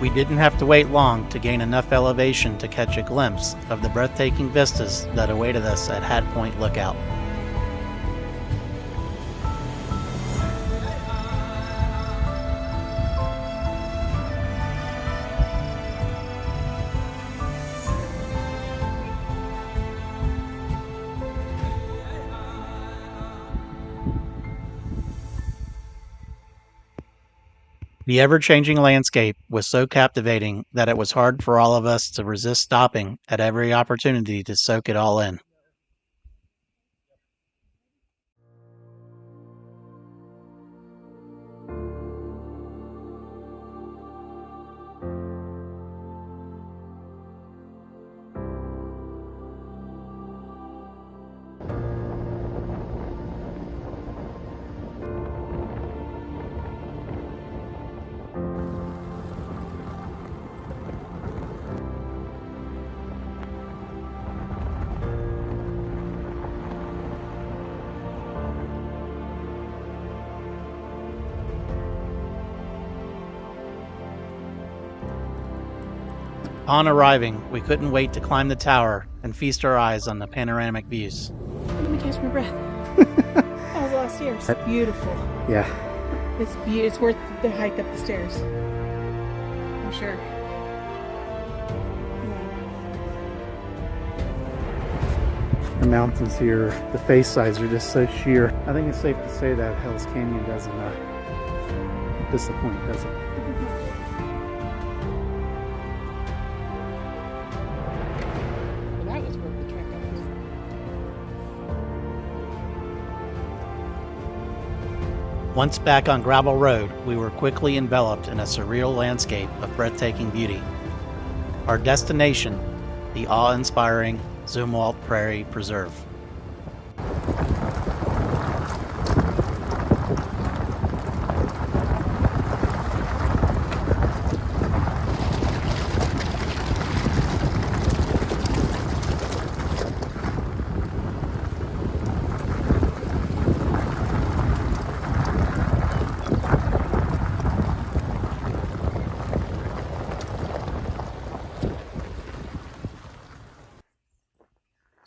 We didn't have to wait long to gain enough elevation to catch a glimpse of the breathtaking vistas that awaited us at Hat Point Lookout. The ever-changing landscape was so captivating that it was hard for all of us to resist stopping at every opportunity to soak it all in. Upon arriving, we couldn't wait to climb the tower and feast our eyes on the panoramic views. Let me catch my breath. That was a lot of stairs. It's beautiful. Yeah. It's worth the hike up the stairs. I'm sure. The mountains here, the face sides are just so sheer. I think it's safe to say that Hell's Canyon doesn't disappoint, does it? That was worth the trek up. Once back on gravel road, we were quickly enveloped in a surreal landscape of breathtaking beauty. Our destination, the awe-inspiring Zumwalt Prairie Preserve.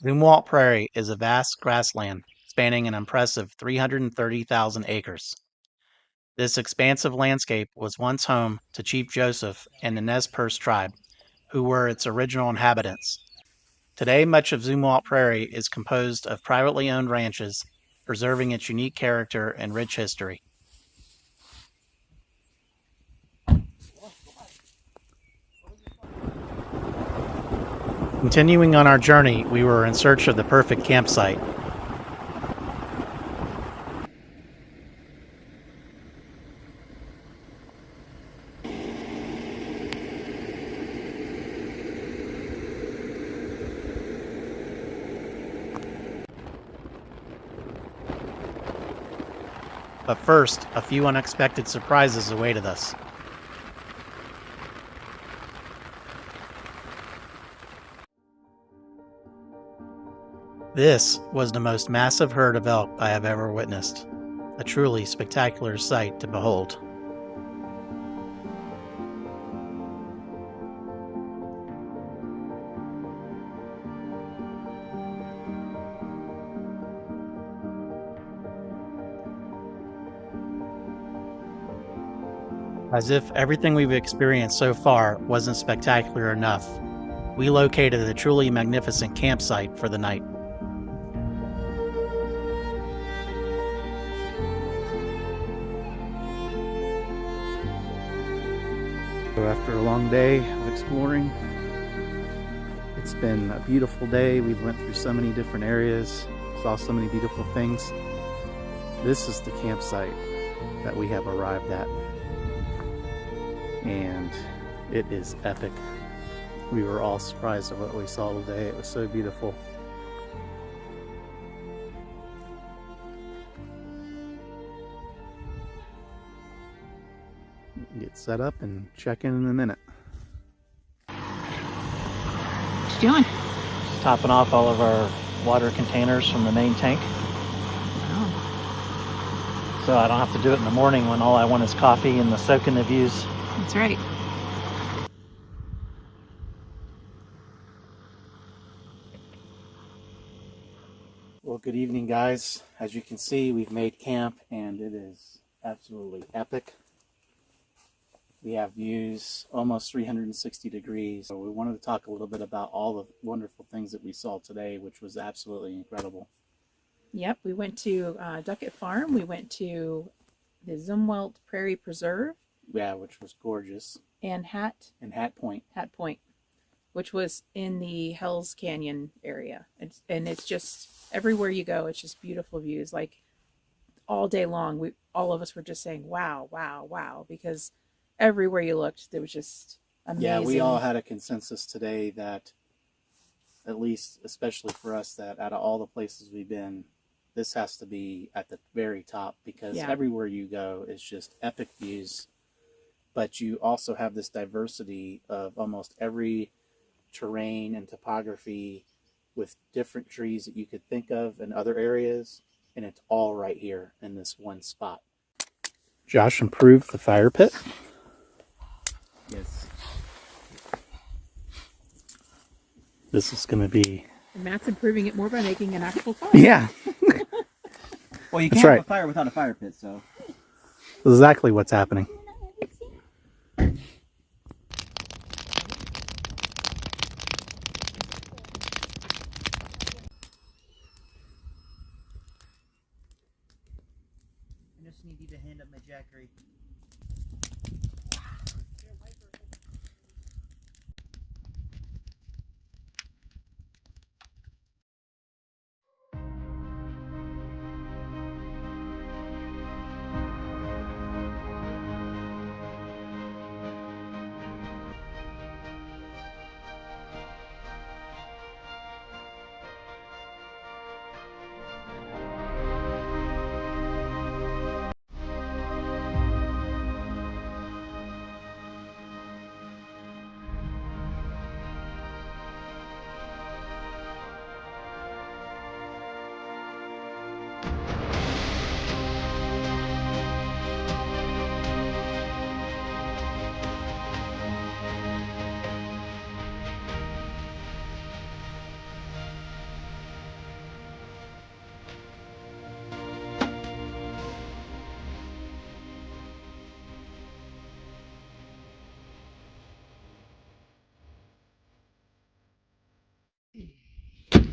Zumwalt Prairie is a vast grassland spanning an impressive 330,000 acres. This expansive landscape was once home to Chief Joseph and the Nez Perce tribe, who were its original inhabitants. Today, much of Zumwalt Prairie is composed of privately owned ranches, preserving its unique character and rich history. Continuing on our journey, we were in search of the perfect campsite. But first, a few unexpected surprises awaited us. This was the most massive herd of elk I have ever witnessed, a truly spectacular sight to behold. As if everything we've experienced so far wasn't spectacular enough, we located a truly magnificent campsite for the night. So after a long day of exploring, it's been a beautiful day. We went through so many different areas, saw so many beautiful things. This is the campsite that we have arrived at, and it is epic. We were all surprised at what we saw today. It was so beautiful. Get set up and check in a minute. What you doing? Topping off all of our water containers from the main tank. Oh, So I don't have to do it in the morning when all I want is coffee and the soak in the views. that's right. Well, good evening, guys. As you can see, we've made camp and it is absolutely epic. We have views almost 360 degrees. So we wanted to talk a little bit about all the wonderful things that we saw today, which was absolutely incredible. Yep, we went to Duckett Farm. We went to the Zumwalt Prairie Preserve. Yeah, which was gorgeous. And Hat Point. Point, which was in the Hell's Canyon area. It's just everywhere you go, it's just beautiful views. Like all day long, all of us were just saying, "Wow, wow, wow!" Because everywhere you looked, there was just amazing. Yeah, we all had a consensus today that, at least, especially for us, that out of all the places we've been, this has to be at the very top, because everywhere you go is just epic views. But you also have this diversity of almost every terrain and topography with different trees that you could think of in other areas, and it's all right here in this one spot. Josh improved the fire pit. Yes. this is going to be... And Matt's improving it more by making an actual fire. Yeah, Well, you That's can't right. have a fire without a fire pit, so. exactly what's happening. I just need you to hand up my jackery.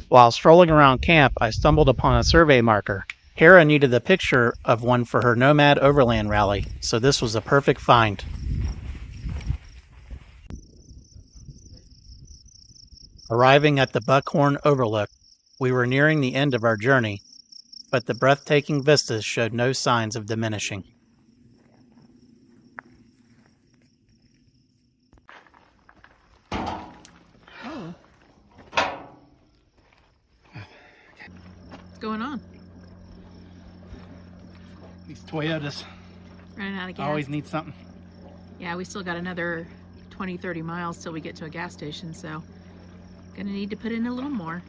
While strolling around camp, I stumbled upon a survey marker. Hera needed a picture of one for her Nomad Overland rally, so this was a perfect find. Arriving at the Buckhorn Overlook, we were nearing the end of our journey, but the breathtaking vistas showed no signs of diminishing. Oh. What's going on? These Toyotas Running out of gas. always need something. Yeah, we still got another 20-30 miles till we get to a gas station, so gonna need to put in a little more.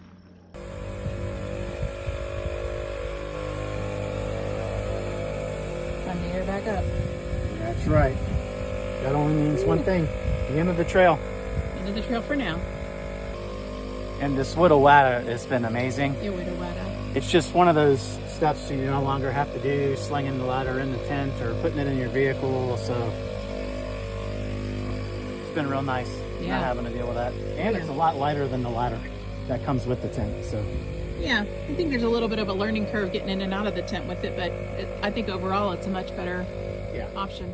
Time to air back up. That's right. That only means one thing. The end of the trail. End of the trail for now. And this Whirlwind has been amazing. It would have It's just one of those steps you no longer have to do, slinging the ladder in the tent or putting it in your vehicle. So it's been real nice not having to deal with that. And it's a lot lighter than the ladder that comes with the tent. So Yeah, I think there's a little bit of a learning curve getting in and out of the tent with it, but I think overall it's a much better option.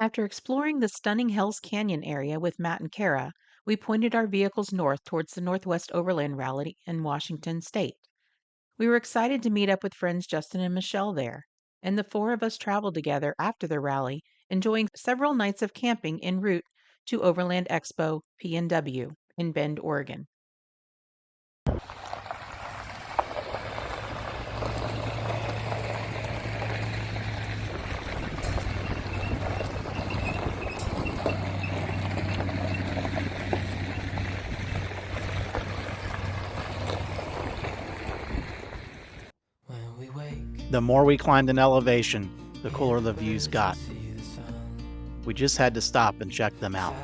After exploring the stunning Hell's Canyon area with Matt and Kara, we pointed our vehicles north towards the Northwest Overland Rally in Washington State. We were excited to meet up with friends Justin and Michelle there, and the four of us traveled together after the rally, enjoying several nights of camping en route to Overland Expo PNW in Bend, Oregon. The more we climbed in elevation, the cooler the views got. We just had to stop and check them out.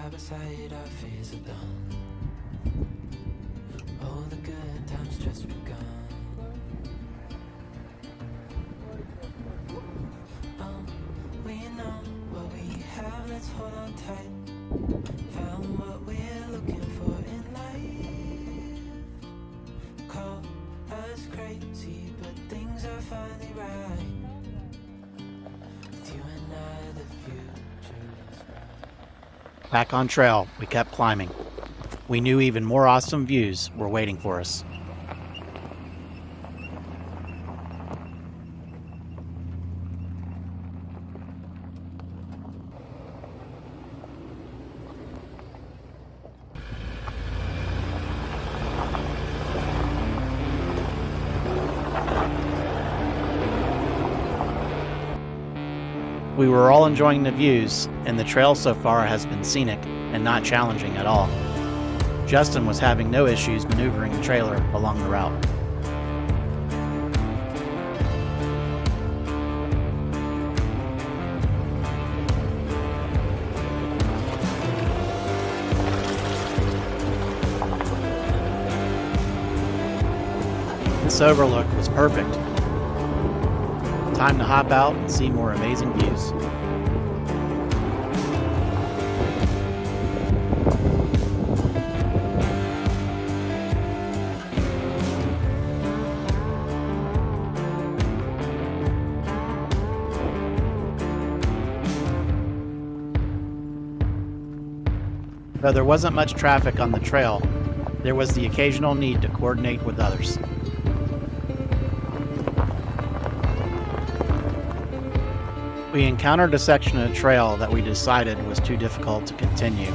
Back on trail, we kept climbing. We knew even more awesome views were waiting for us. We were all enjoying the views, and the trail so far has been scenic and not challenging at all. Justin was having no issues maneuvering the trailer along the route. This overlook was perfect. Time to hop out and see more amazing views. Though there wasn't much traffic on the trail, there was the occasional need to coordinate with others. We encountered a section of the trail that we decided was too difficult to continue.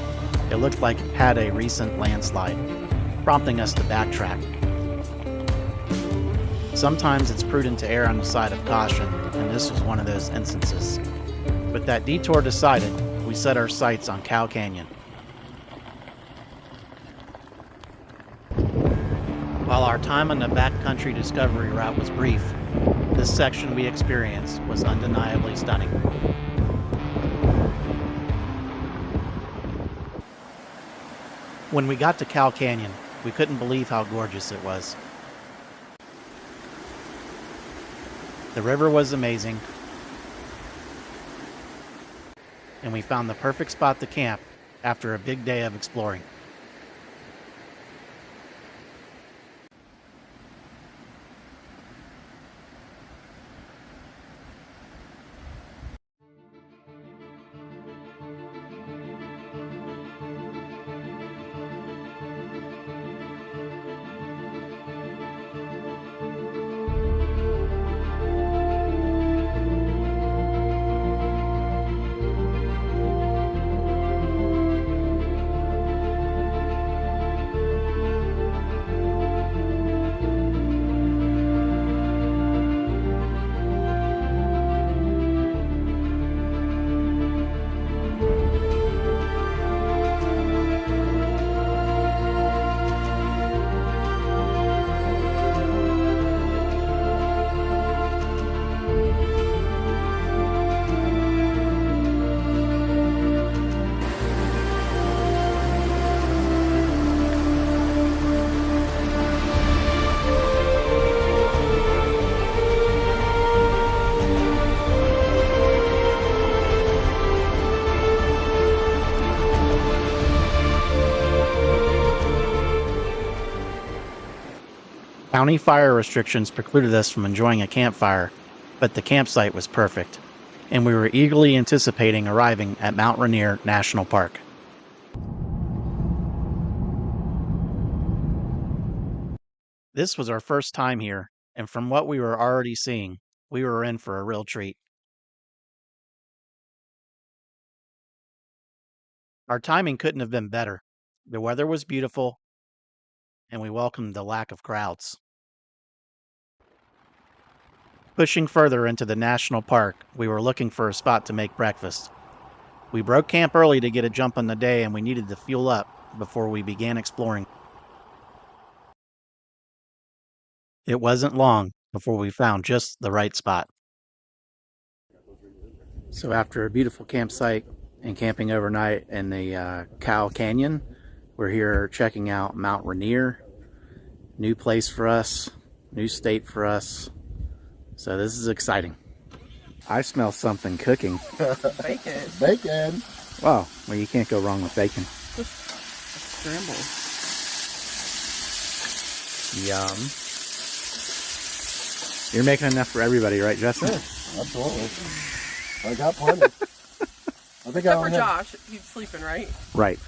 It looked like it had a recent landslide, prompting us to backtrack. Sometimes it's prudent to err on the side of caution, and this was one of those instances. With that detour decided, we set our sights on Cow Canyon. While our time on the backcountry discovery route was brief, this section we experienced was undeniably stunning. When we got to Cow Canyon, we couldn't believe how gorgeous it was. The river was amazing, and we found the perfect spot to camp after a big day of exploring. County fire restrictions precluded us from enjoying a campfire, but the campsite was perfect, and we were eagerly anticipating arriving at Mount Rainier National Park. This was our first time here, and from what we were already seeing, we were in for a real treat. Our timing couldn't have been better. The weather was beautiful, and we welcomed the lack of crowds. Pushing further into the national park, we were looking for a spot to make breakfast. We broke camp early to get a jump on the day, and we needed to fuel up before we began exploring. It wasn't long before we found just the right spot. So after a beautiful campsite and camping overnight in the Cow Canyon, we're here checking out Mount Rainier. New place for us, new state for us. So this is exciting. I smell something cooking. Bacon. Bacon. Wow, well, you can't go wrong with bacon. Scramble. Yum. You're making enough for everybody, right, Justin? Sure, absolutely. I got plenty. I think Except for Josh, he's sleeping, right? Right.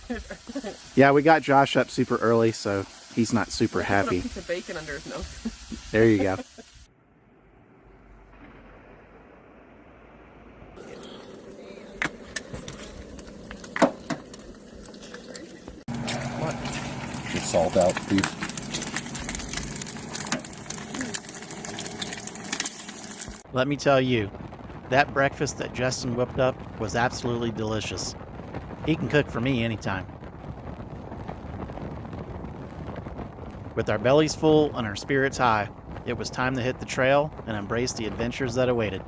Yeah, we got Josh up super early, so he's not super happy. Put a piece of bacon under his nose. There you go. Salt out beef. Let me tell you, That breakfast that Justin whipped up was absolutely delicious. He can cook for me anytime. With our bellies full and our spirits high, it was time to hit the trail and embrace the adventures that awaited.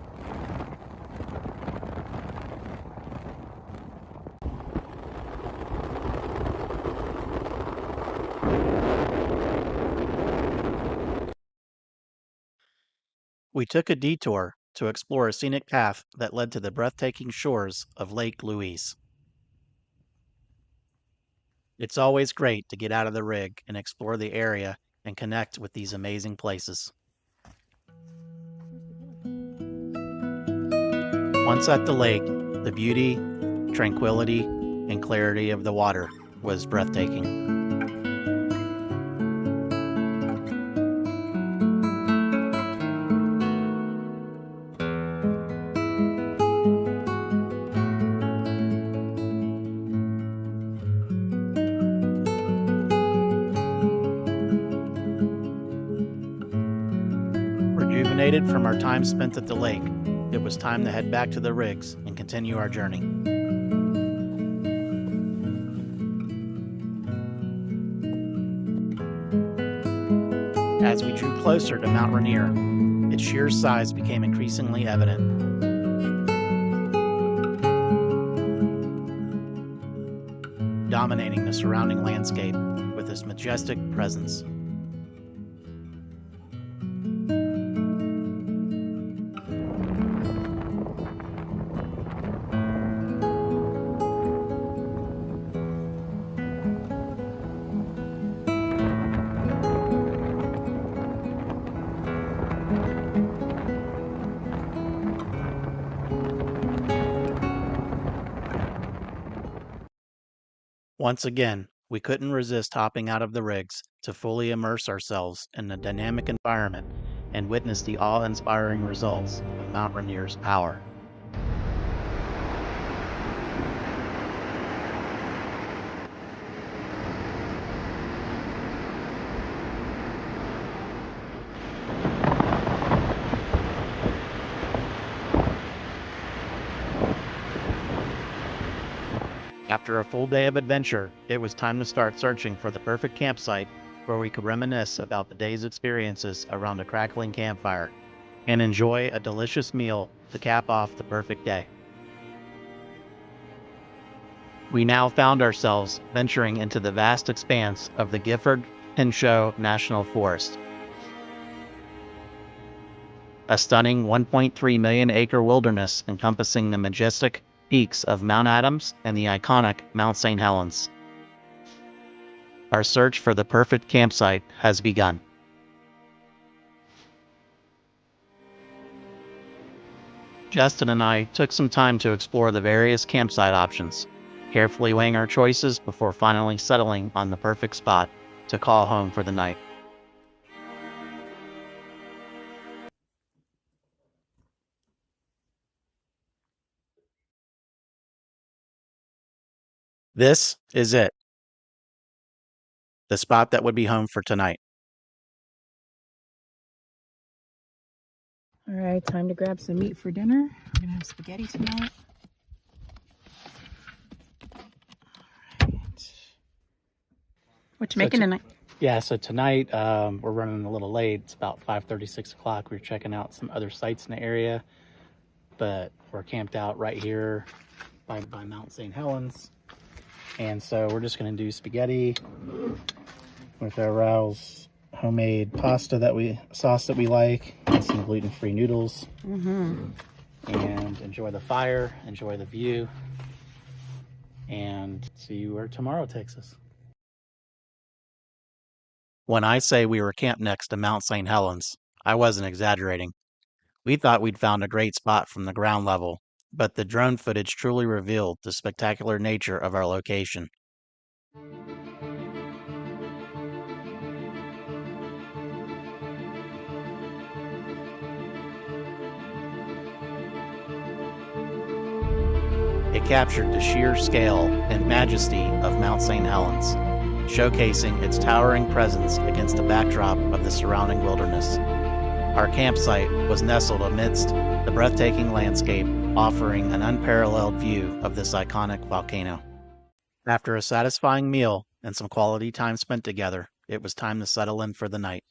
We took a detour to explore a scenic path that led to the breathtaking shores of Lake Louise. It's always great to get out of the rig and explore the area and connect with these amazing places. Once at the lake, the beauty, tranquility, and clarity of the water was breathtaking. Rejuvenated from our time spent at the lake, it was time to head back to the rigs and continue our journey. As we drew closer to Mount Rainier, its sheer size became increasingly evident. Dominating the surrounding landscape with its majestic presence. Once again, we couldn't resist hopping out of the rigs to fully immerse ourselves in the dynamic environment and witness the awe-inspiring results of Mount Rainier's power. After a full day of adventure, it was time to start searching for the perfect campsite where we could reminisce about the day's experiences around a crackling campfire and enjoy a delicious meal to cap off the perfect day. We now found ourselves venturing into the vast expanse of the Gifford-Pinchot National Forest, a stunning 1.3 million acre wilderness encompassing the majestic peaks of Mount Adams and the iconic Mount St. Helens. Our search for the perfect campsite has begun. Justin and I took some time to explore the various campsite options, carefully weighing our choices before finally settling on the perfect spot to call home for the night. This is it. The spot that would be home for tonight. All right, time to grab some meat for dinner. We're gonna have spaghetti tonight. All right. What you making tonight? Yeah, so tonight we're running a little late. It's about 5:30, 6 o'clock. We're checking out some other sites in the area, but we're camped out right here by Mount St. Helens. And so we're just going to do spaghetti with our Raoul's homemade pasta sauce that we like, and some gluten-free noodles. And enjoy the fire, enjoy the view, and see where tomorrow takes us. When I say we were camped next to Mount St. Helens, I wasn't exaggerating. We thought we'd found a great spot from the ground level, but the drone footage truly revealed the spectacular nature of our location. It captured the sheer scale and majesty of Mount St. Helens, showcasing its towering presence against the backdrop of the surrounding wilderness. Our campsite was nestled amidst the breathtaking landscape, offering an unparalleled view of this iconic volcano. After a satisfying meal and some quality time spent together, it was time to settle in for the night.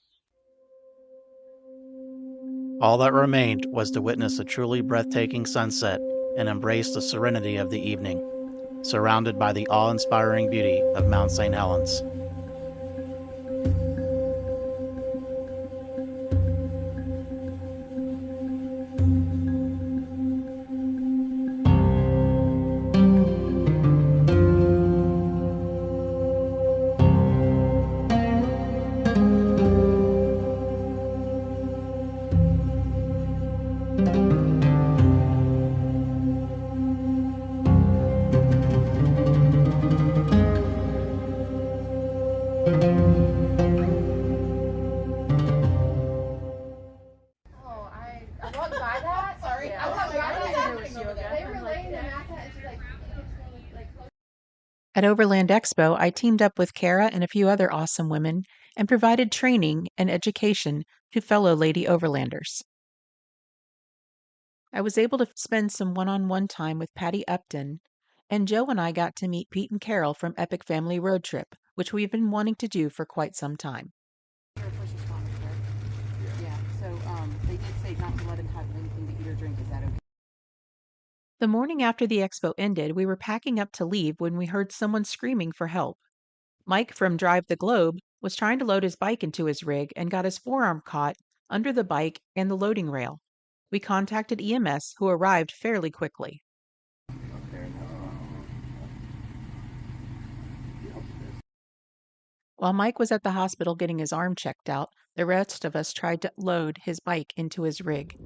All that remained was to witness a truly breathtaking sunset and embrace the serenity of the evening, surrounded by the awe-inspiring beauty of Mount St. Helens. At Overland Expo, I teamed up with Kara and a few other awesome women and provided training and education to fellow Lady Overlanders. I was able to spend some one-on-one time with Patty Upton, and Joe and I got to meet Pete and Carol from Epic Family Road Trip, which we've been wanting to do for quite some time. You're a first responder, correct? Yeah. So they did say not to let him have anything to eat or drink. Is that okay? The morning after the expo ended, we were packing up to leave when we heard someone screaming for help. Mike from Drive the Globe was trying to load his bike into his rig and got his forearm caught under the bike and the loading rail. We contacted EMS, who arrived fairly quickly. While Mike was at the hospital getting his arm checked out, the rest of us tried to load his bike into his rig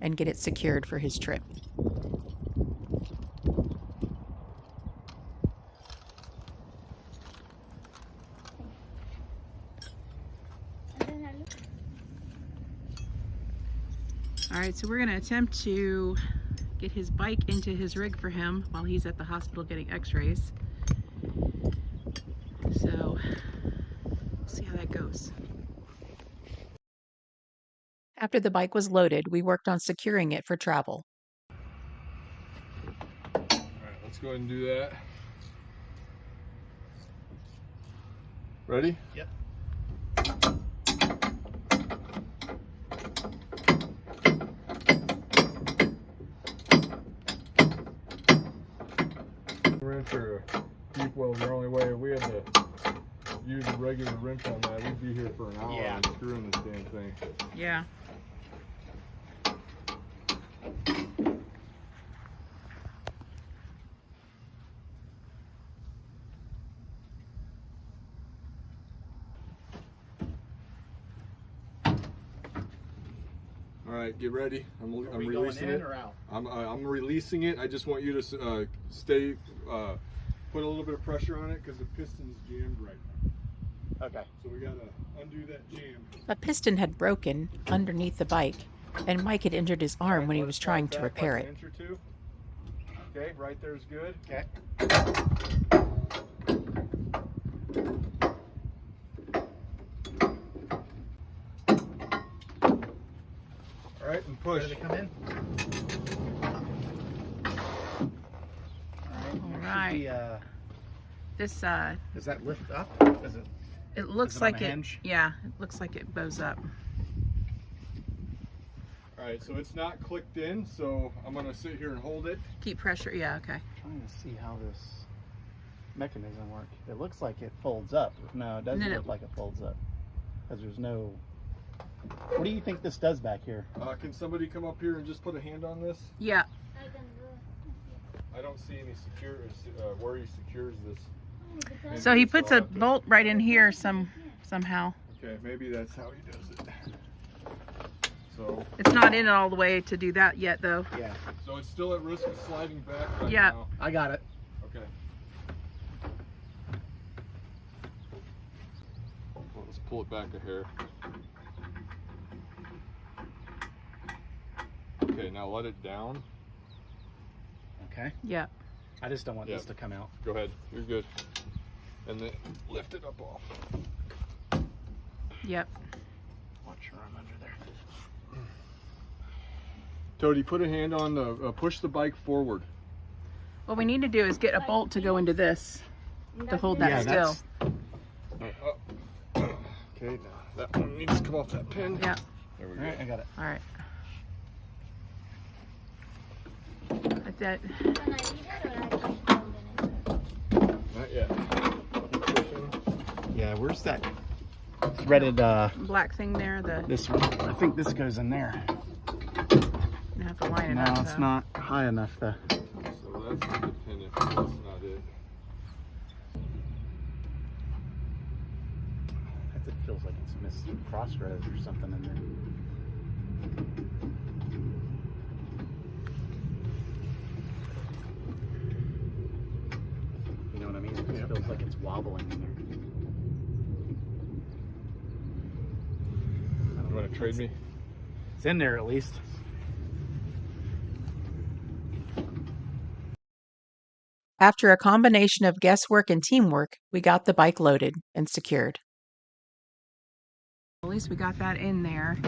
and get it secured for his trip. All right, so we're going to attempt to get his bike into his rig for him while he's at the hospital getting x-rays. So we'll see how that goes. After the bike was loaded, we worked on securing it for travel. All right, let's go ahead and do that. Ready? Yep. Wrench or a deep well is the only way. If we had to use a regular wrench on that, we'd be here for an hour Yeah. screwing this damn thing. Yeah. All right, get ready. I'm Are we releasing going in it. or out? I'm releasing it. I just want you to stay, put a little bit of pressure on it because the piston's jammed right now. Okay. So we gotta undo that jam. A piston had broken underneath the bike, and Mike had injured his arm when he was trying to repair it. An inch or two. Okay, right there's good. Okay. All right, and push. Ready to come in? All right. This Does that lift up? Does it? it looks Is it on like a it. hinge? Yeah, it looks like it bows up. All right, so it's not clicked in, so I'm gonna sit here and hold it. Keep pressure. Yeah. Okay. Trying to see how this mechanism works. It looks like it folds up. No, it doesn't No, no. look like it folds up because there's no. What do you think this does back here? Can somebody come up here and just put a hand on this? Yeah. I don't see any where he secures this. So he Maybe puts I'll a have to- bolt right in here somehow. Okay, maybe that's how he does it. So, It's not in all the way to do that yet, though. Yeah, so it's still at risk of sliding back right Yeah. now. I got it. Okay. Well, let's pull it back a hair. Okay, now let it down. Okay. Yeah. I just don't want Yeah. this to come out. Go ahead, you're good. And then lift it up off. Yep. Watch your arm under there. Toady, put a hand on the, push the bike forward. What we need to do is get a bolt to go into this to hold that still. Okay, now that one needs to come off that pin. Yeah. There we All right, I got it. All right. Like that. Not yet. Keep pushing. Yeah, where's that threaded Black thing there. this one? I think this goes in there. You have to line it No, up. it's though. not high enough though. So that's independent. That's not it. It feels like it's missed crossroads or something in there. You know what I mean? It just feels like it's wobbling in there. You want to trade me? It's in there at least. After a combination of guesswork and teamwork, we got the bike loaded and secured. At least we got that in there.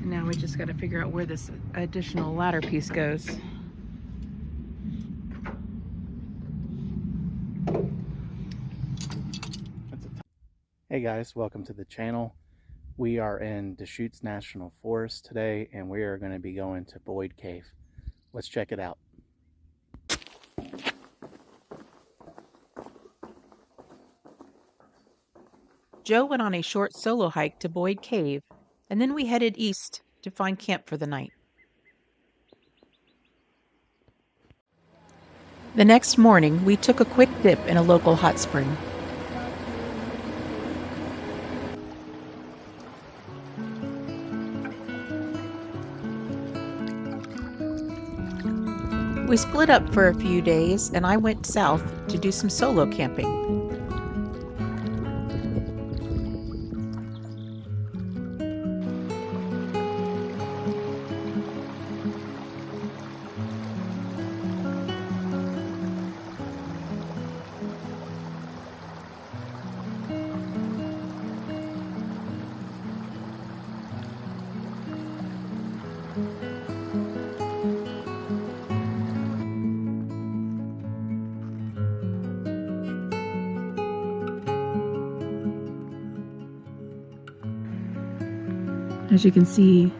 Now we just got to figure out where this additional ladder piece goes. Hey guys, welcome to the channel. We are in Deschutes National Forest today and we are going to be going to Boyd Cave. Let's check it out. Joe went on a short solo hike to Boyd Cave, and then we headed east to find camp for the night. The next morning, we took a quick dip in a local hot spring. We split up for a few days, and I went south to do some solo camping. As you can see,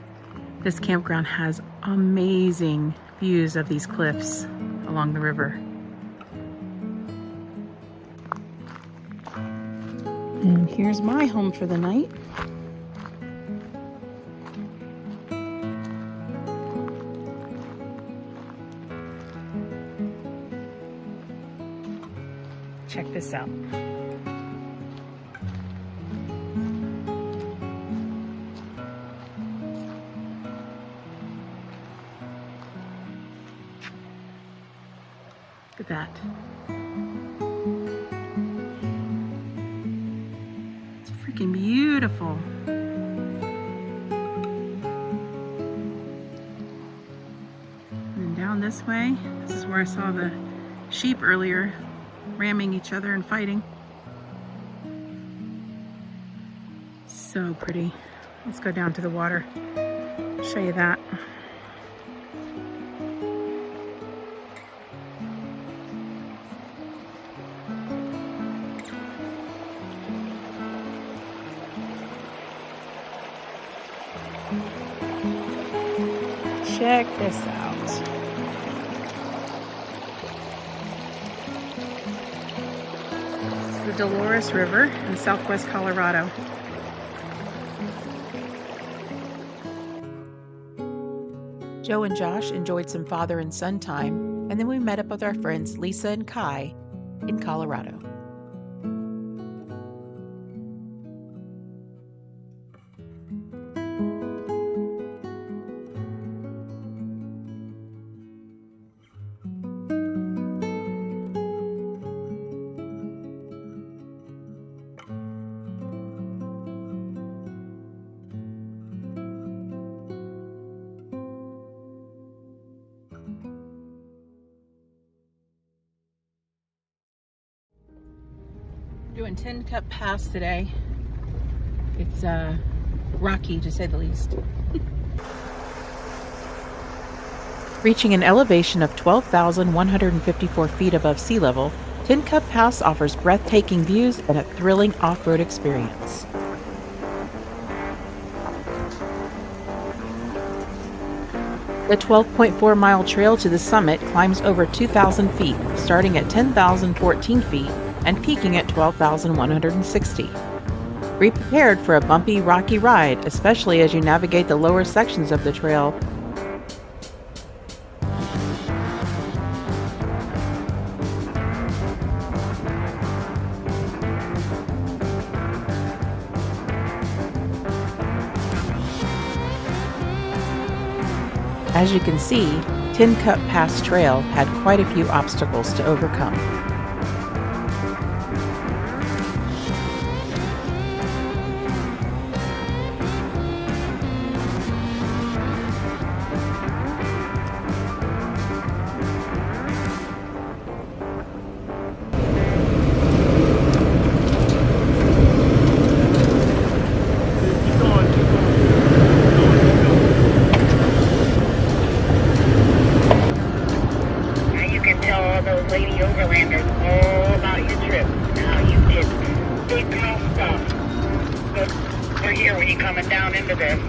this campground has amazing views of these cliffs along the river. And here's my home for the night. Check this out. Look at that. It's freaking beautiful. And then down this way, this is where I saw the sheep earlier, ramming each other and fighting. So pretty. Let's go down to the water, show you that. Check this out. It's the Dolores River in southwest Colorado. Joe and Josh enjoyed some father and son time, and then we met up with our friends Lisa and Kai in Colorado. Doing 10 Cup Pass today. It's rocky to say the least. Reaching an elevation of 12,154 feet above sea level, Tin Cup Pass offers breathtaking views and a thrilling off-road experience. The 12.4-mile trail to the summit climbs over 2,000 feet, starting at 10,014 feet and peaking at 12,160. Be prepared for a bumpy, rocky ride, especially as you navigate the lower sections of the trail. As you can see, Tin Cup Pass Trail had quite a few obstacles to overcome. Lady Overlanders all about your trip. Now you did big girl stuff. So we're here when you're coming down into this.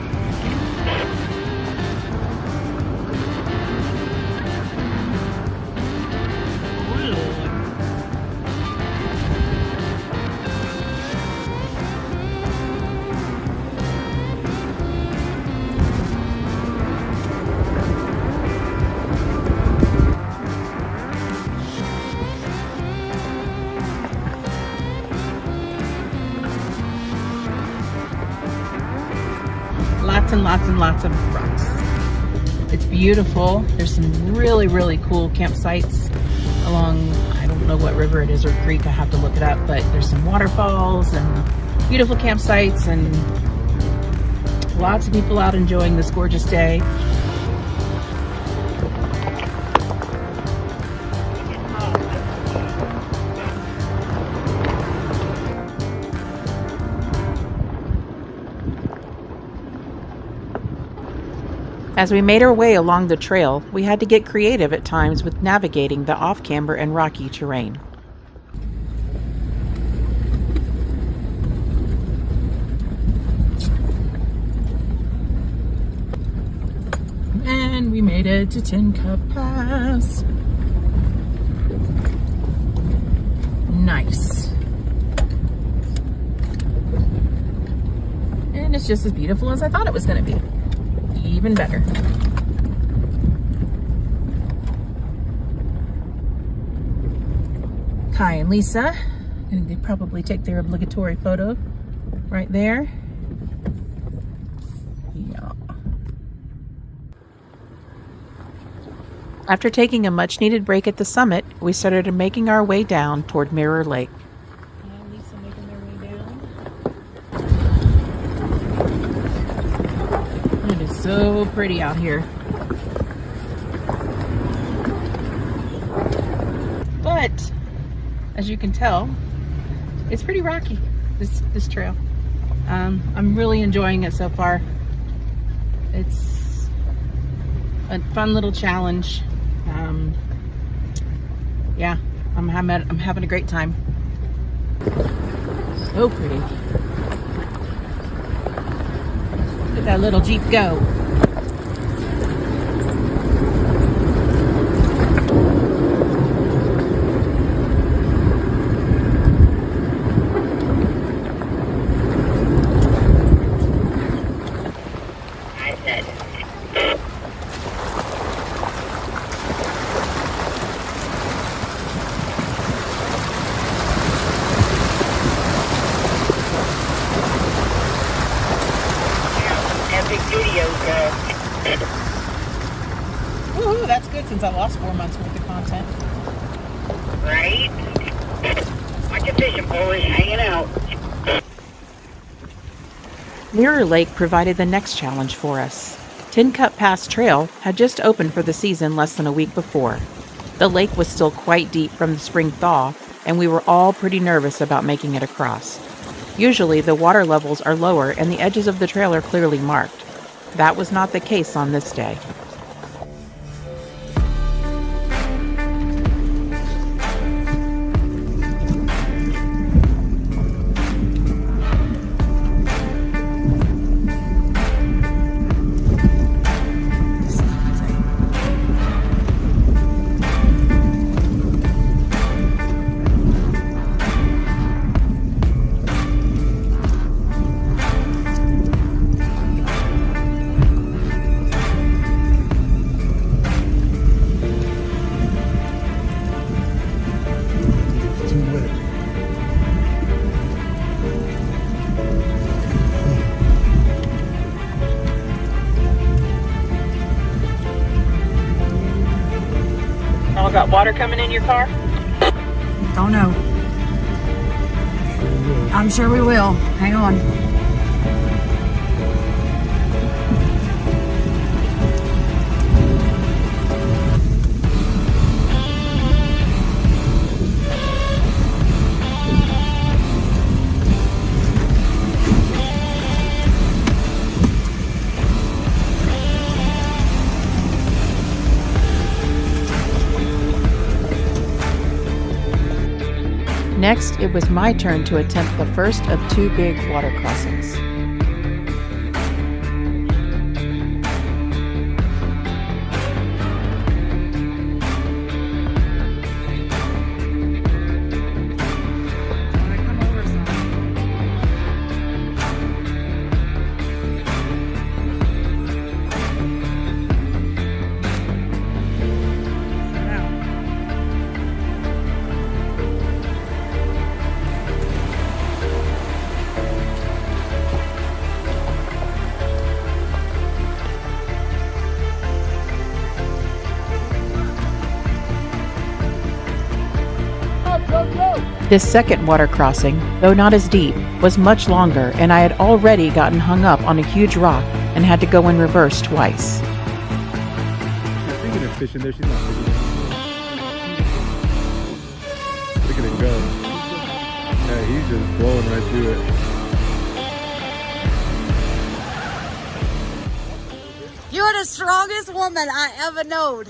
Lots and lots of rocks. It's beautiful. There's some really cool campsites along, I don't know what river it is or creek, I have to look it up, but there's some waterfalls and beautiful campsites and lots of people out enjoying this gorgeous day. As we made our way along the trail, we had to get creative at times with navigating the off-camber and rocky terrain. And we made it to Tin Cup Pass. Nice. And it's just as beautiful as I thought it was going to be. Even better. Kai and Lisa, and they probably take their obligatory photo right there. Yeah. After taking a much needed break at the summit, we started making our way down toward Mirror Lake. Lisa making their way down. It is so pretty out here. But as you can tell, it's pretty rocky, this trail. I'm really enjoying it so far. It's a fun little challenge. Yeah, I'm having a great time. So pretty. Look at that little Jeep go. Woohoo, that's good since I lost 4 months worth of content. Right? Like a fishing pole is hanging out. Mirror Lake provided the next challenge for us. Tin Cup Pass Trail had just opened for the season less than a week before. The lake was still quite deep from the spring thaw, and we were all pretty nervous about making it across. Usually the water levels are lower and the edges of the trail are clearly marked. That was not the case on this day. Y'all got water coming in your car? Don't know. I'm sure we will. Hang on. Next, it was my turn to attempt the first of 2 big water crossings. This second water crossing, though not as deep, was much longer, and I had already gotten hung up on a huge rock and had to go in reverse twice. She's thinking of fishing there, she's not fishing. Look at it go. Yeah, he's just blowing right through it. You're the strongest woman I ever knowed.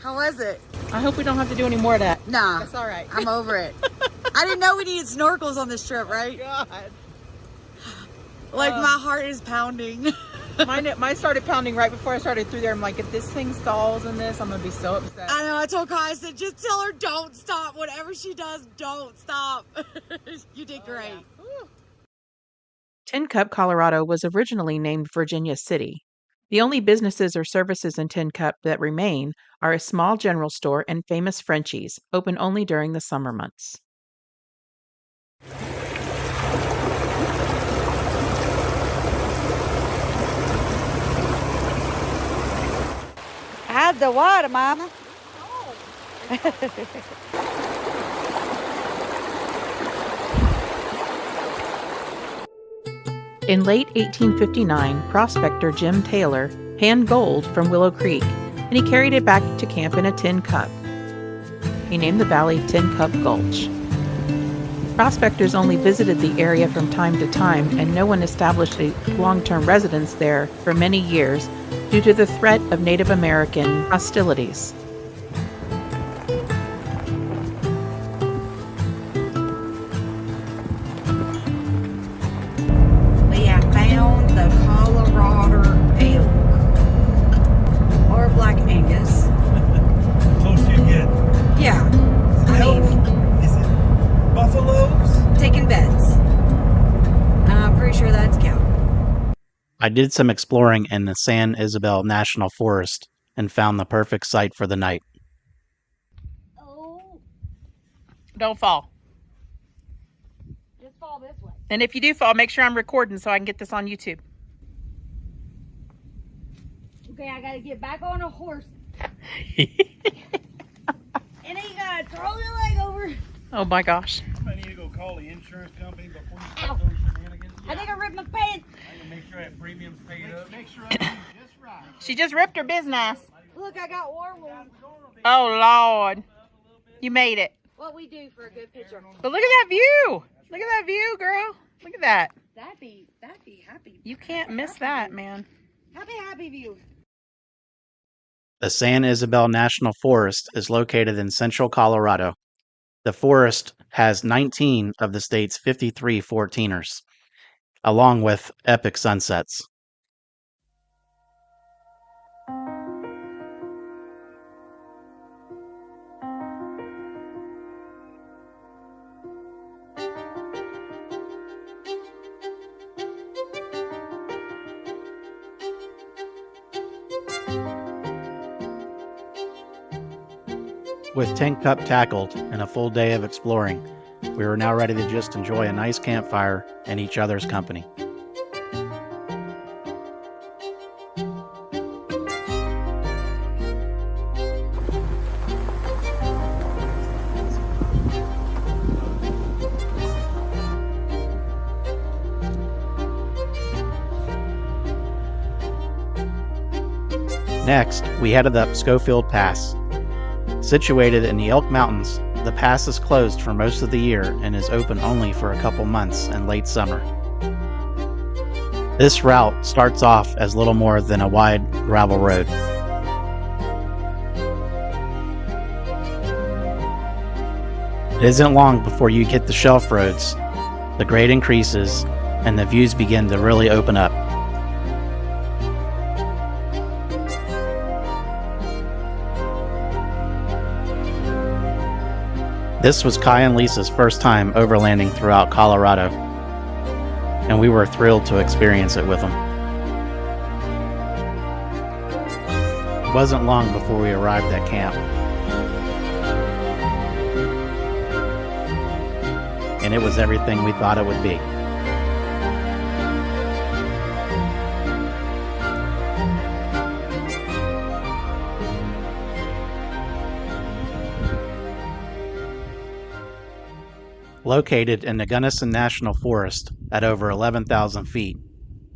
How was it? I hope we don't have to do any more of that. Nah. That's all right. I'm over it. I didn't know we needed snorkels on this trip, right? God. Like my heart is pounding. Mine started pounding right before I started through there. I'm like, if this thing stalls in this, I'm going to be so upset. I know, I told Kai, I said, just tell her don't stop. Whatever she does, don't stop. You did great. Yeah. Tin Cup, Colorado was originally named Virginia City. The only businesses or services in Tin Cup that remain are a small general store and famous Frenchies, open only during the summer months. How's the water, Mama? In late 1859, prospector Jim Taylor panned gold from Willow Creek, and he carried it back to camp in a tin cup. He named the valley Tin Cup Gulch. Prospectors only visited the area from time to time, and no one established a long-term residence there for many years due to the threat of Native American hostilities. We have found the Colorado elk, or black Angus. Close you get. Yeah, I mean, Is it buffaloes? taking bets. I'm pretty sure that's cow. I did some exploring in the San Isabel National Forest and found the perfect site for the night. Oh, Don't fall. just fall this way. And if you do fall, make sure I'm recording so I can get this on YouTube. Okay, I gotta get back on a horse. And then you gotta throw your leg over. Oh my gosh. I need to go call the insurance company before you Ow. start those shenanigans. I think I ripped my pants. I can make sure that premium's paid up. Make sure I do just right. She just ripped her business. Look, I got war wounds. Oh Lord. You made it. What we do for a good picture. But look at that view. Look at that view, girl. Look at that. That'd be happy. You can't miss that, man. Happy view. The San Isabel National Forest is located in central Colorado. The forest has 19 of the state's 53 14ers, along with epic sunsets. With 10 Cup tackled and a full day of exploring, we were now ready to just enjoy a nice campfire and each other's company. Next, we headed up Schofield Pass. Situated in the Elk Mountains, the pass is closed for most of the year and is open only for a couple months in late summer. This route starts off as little more than a wide gravel road. It isn't long before you hit the shelf roads, the grade increases, and the views begin to really open up. This was Kai and Lisa's first time overlanding throughout Colorado, and we were thrilled to experience it with them. It wasn't long before we arrived at camp, and it was everything we thought it would be. Located in the Gunnison National Forest at over 11,000 feet,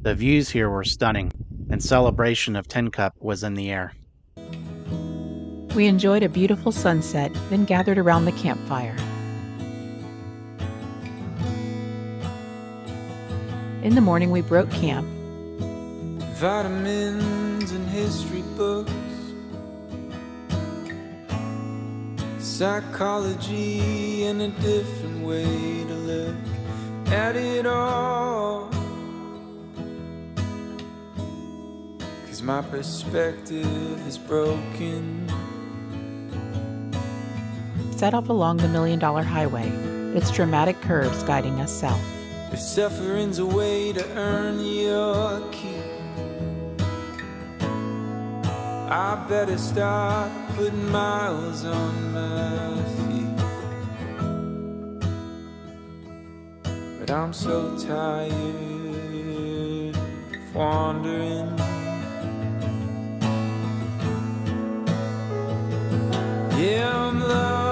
the views here were stunning, and celebration of 10 Cup was in the air. We enjoyed a beautiful sunset, then gathered around the campfire. In the morning, we broke camp. Vitamins and history books, psychology and a different way to look at it all. 'Cause my perspective is broken. Set off along the $1 Million Highway, its dramatic curves guiding us south. If suffering's a way to earn your keep, I better start putting miles on my feet. But I'm so tired of wandering. Yeah, I'm lost,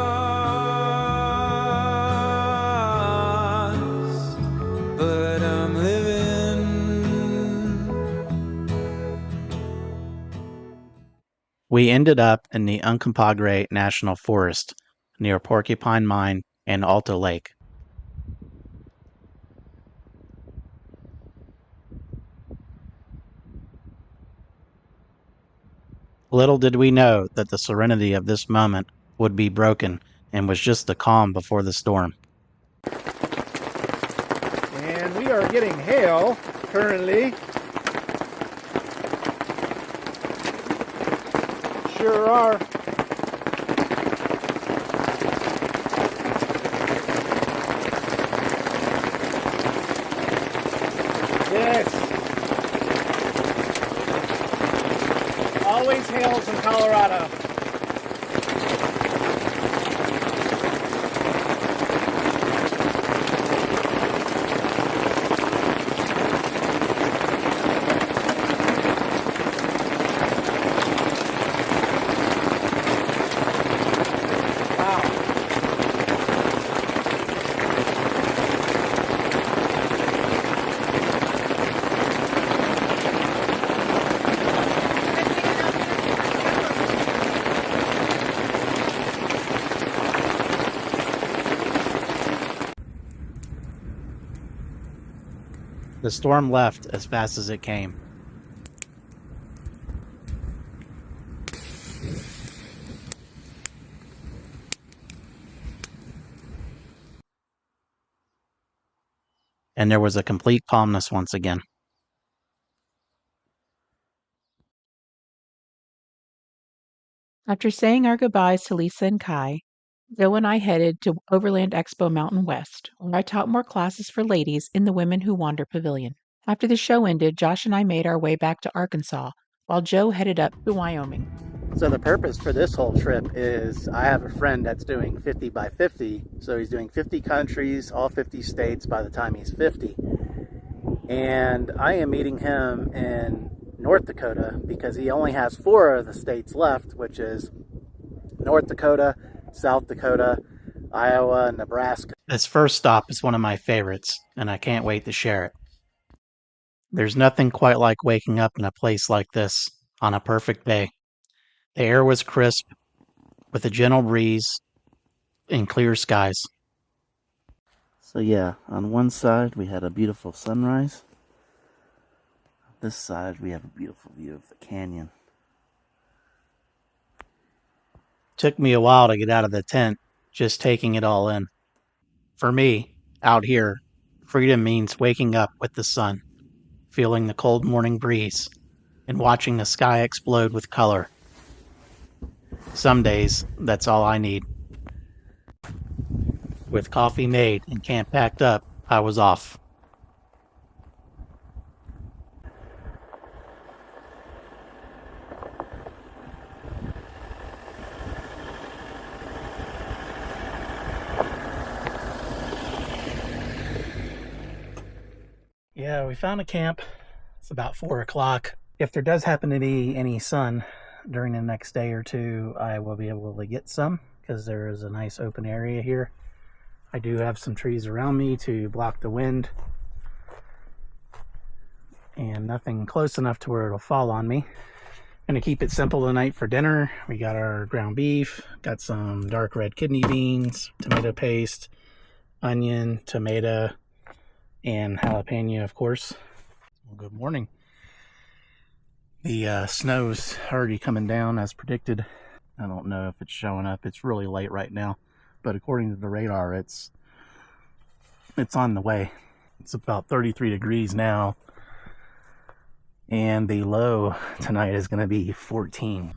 but I'm living. We ended up in the Uncompahgre National Forest near Porcupine Mine and Alta Lake. Little did we know that the serenity of this moment would be broken and was just the calm before the storm. And we are getting hail currently. Sure are. Yes. Always hails in Colorado. The storm left as fast as it came. And there was a complete calmness once again. After saying our goodbyes to Lisa and Kai, Joe and I headed to Overland Expo Mountain West, where I taught more classes for ladies in the Women Who Wander Pavilion. After the show ended, Josh and I made our way back to Arkansas, while Joe headed up to Wyoming. So the purpose for this whole trip is I have a friend that's doing 50 by 50. So he's doing 50 countries, all 50 states by the time he's 50. And I am meeting him in North Dakota because he only has 4 of the states left, which is North Dakota, South Dakota, Iowa, and Nebraska. This first stop is one of my favorites, and I can't wait to share it. There's nothing quite like waking up in a place like this on a perfect day. The air was crisp, with a gentle breeze and clear skies. So yeah, on one side we had a beautiful sunrise. On this side we have a beautiful view of the canyon. Took me a while to get out of the tent, just taking it all in. For me, out here, freedom means waking up with the sun, feeling the cold morning breeze, and watching the sky explode with color. Some days, that's all I need. With coffee made and camp packed up, I was off. Yeah, we found a camp. It's about 4 o'clock. If there does happen to be any sun during the next day or two, I will be able to get some because there is a nice open area here. I do have some trees around me to block the wind and nothing close enough to where it'll fall on me. Gonna keep it simple tonight for dinner. We got our ground beef, got some dark red kidney beans, tomato paste, onion, tomato, and jalapeno, of course. Well, good morning. The snow's already coming down as predicted. I don't know if it's showing up. It's really late right now, but according to the radar, it's on the way. It's about 33 degrees now, and the low tonight is going to be 14.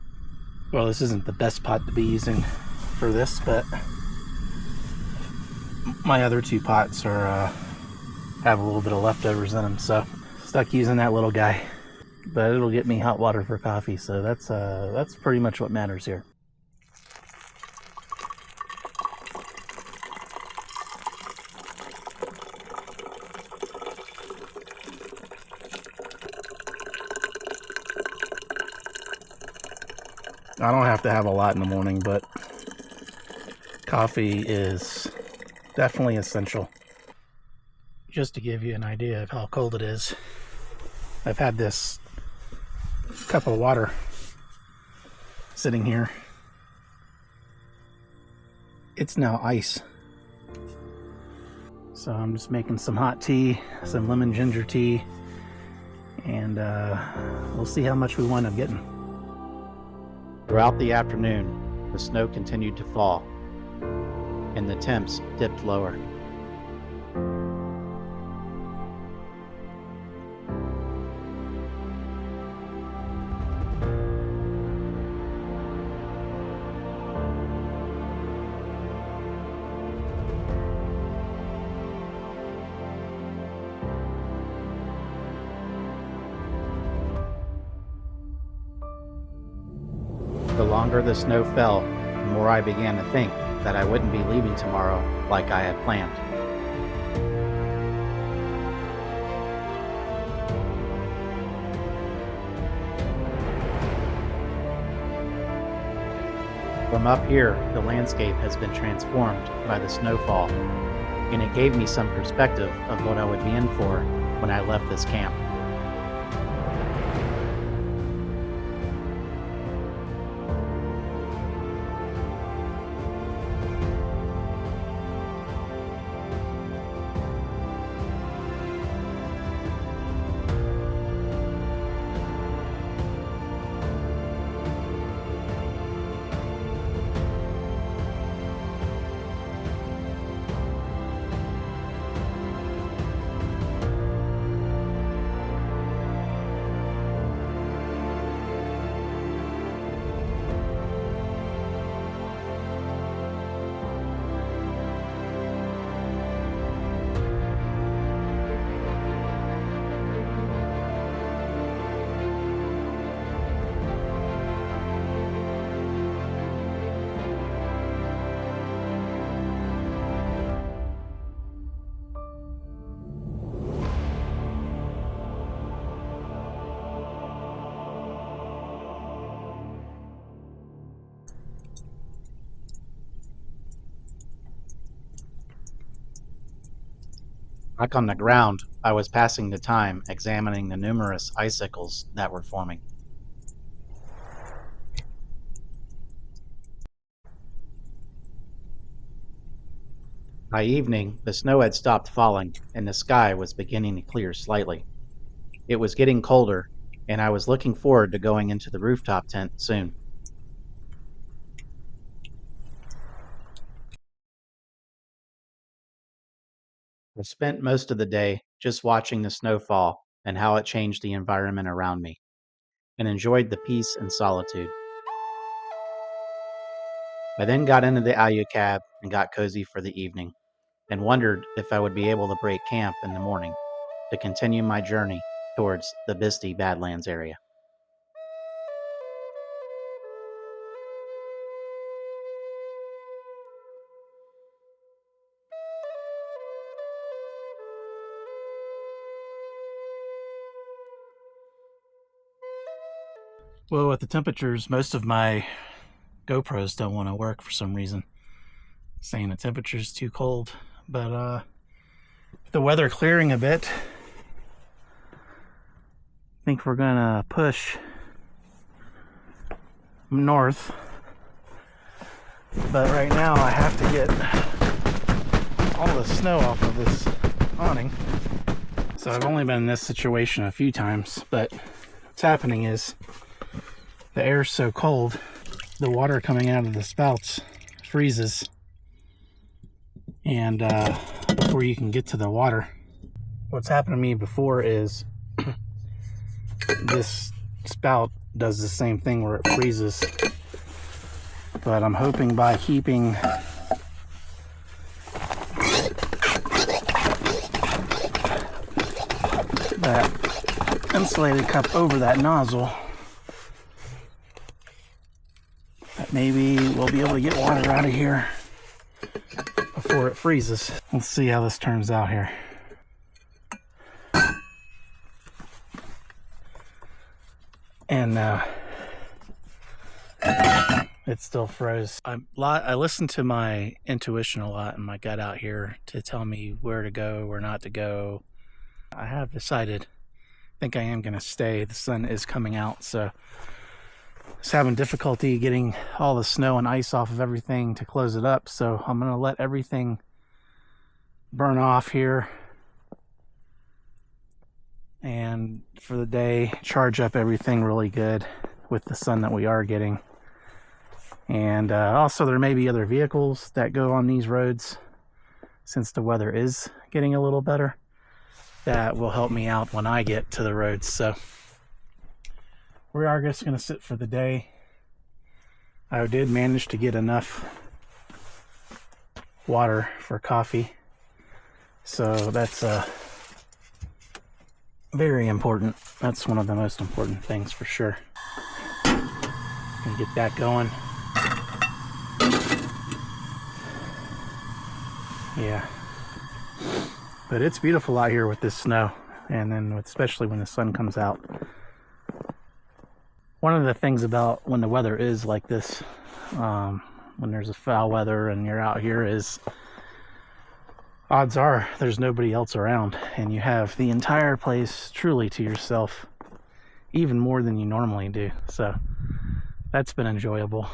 Well, this isn't the best pot to be using for this, but my other 2 pots are have a little bit of leftovers in them, so stuck using that little guy. But it'll get me hot water for coffee, so that's pretty much what matters here. I don't have to have a lot in the morning, but coffee is definitely essential. Just to give you an idea of how cold it is, I've had this cup of water sitting here. It's now ice. So I'm just making some hot tea, some lemon ginger tea, and we'll see how much we wind up getting. Throughout the afternoon, the snow continued to fall, and the temps dipped lower. The longer the snow fell, the more I began to think that I wouldn't be leaving tomorrow like I had planned. From up here, the landscape has been transformed by the snowfall, and it gave me some perspective of what I would be in for when I left this camp. Back on the ground, I was passing the time examining the numerous icicles that were forming. By evening, the snow had stopped falling and the sky was beginning to clear slightly. It was getting colder, and I was looking forward to going into the rooftop tent soon. I spent most of the day just watching the snow fall and how it changed the environment around me, and enjoyed the peace and solitude. I then got into the Ayu cab and got cozy for the evening, and wondered if I would be able to break camp in the morning to continue my journey towards the Bisty Badlands area. Well, with the temperatures, most of my GoPros don't want to work for some reason, saying the temperature's too cold. But with the weather clearing a bit, I think we're gonna push north. But right now I have to get all the snow off of this awning. So I've only been in this situation a few times, but what's happening is the air's so cold, the water coming out of the spouts freezes, and before you can get to the water, what's happened to me before is this spout does the same thing where it freezes. But I'm hoping by keeping that insulated cup over that nozzle, that maybe we'll be able to get water out of here before it freezes. Let's see how this turns out here. And it still froze. I listen to my intuition a lot and my gut out here to tell me where to go, where not to go. I have decided, I think I am going to stay. The sun is coming out, so I was having difficulty getting all the snow and ice off of everything to close it up, so I'm going to let everything burn off here and for the day charge up everything really good with the sun that we are getting. And also there may be other vehicles that go on these roads, since the weather is getting a little better, that will help me out when I get to the roads. So we are just going to sit for the day. I did manage to get enough water for coffee, so that's very important. That's one of the most important things for sure. Gonna get that going. Yeah, but it's beautiful out here with this snow, and then especially when the sun comes out. One of the things about when the weather is like this, when there's a foul weather and you're out here, is odds are there's nobody else around and you have the entire place truly to yourself, even more than you normally do. So that's been enjoyable.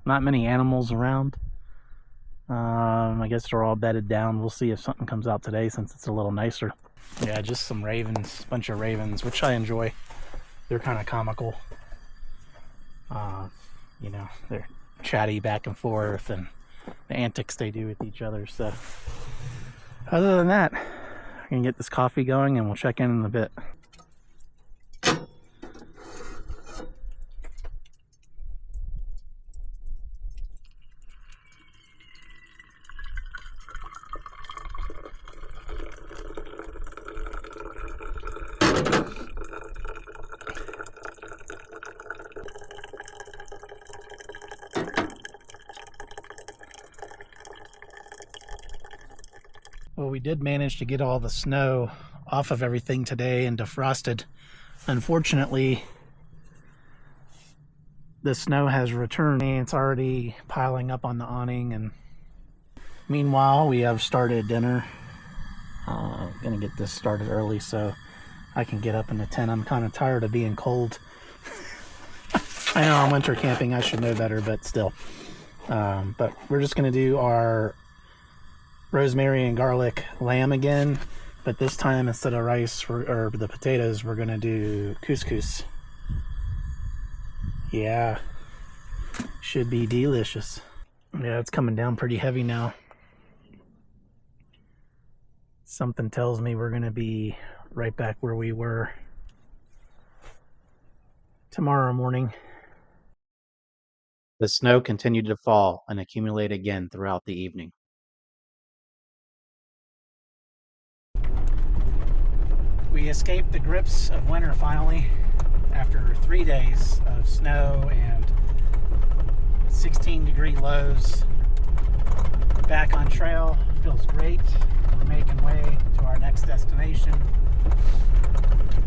Not many animals around. I guess they're all bedded down. We'll see if something comes out today since it's a little nicer. Yeah, just some ravens, bunch of ravens, which I enjoy. They're kind of comical. You know, they're chatty back and forth and the antics they do with each other. So other than that, I can get this coffee going and we'll check in a bit. Well, we did manage to get all the snow off of everything today and defrosted. Unfortunately, the snow has returned and it's already piling up on the awning. And meanwhile, we have started dinner. Gonna get this started early so I can get up in the tent. I'm kind of tired of being cold. I know I'm winter camping, I should know better, but still. But we're just gonna do our rosemary and garlic lamb again, but this time instead of rice or the potatoes, we're gonna do couscous. Yeah, should be delicious. Yeah, it's coming down pretty heavy now. Something tells me we're gonna be right back where we were tomorrow morning. The snow continued to fall and accumulate again throughout the evening. We escaped the grips of winter finally after 3 days of snow and 16-degree lows. Back on trail, feels great. We're making way to our next destination.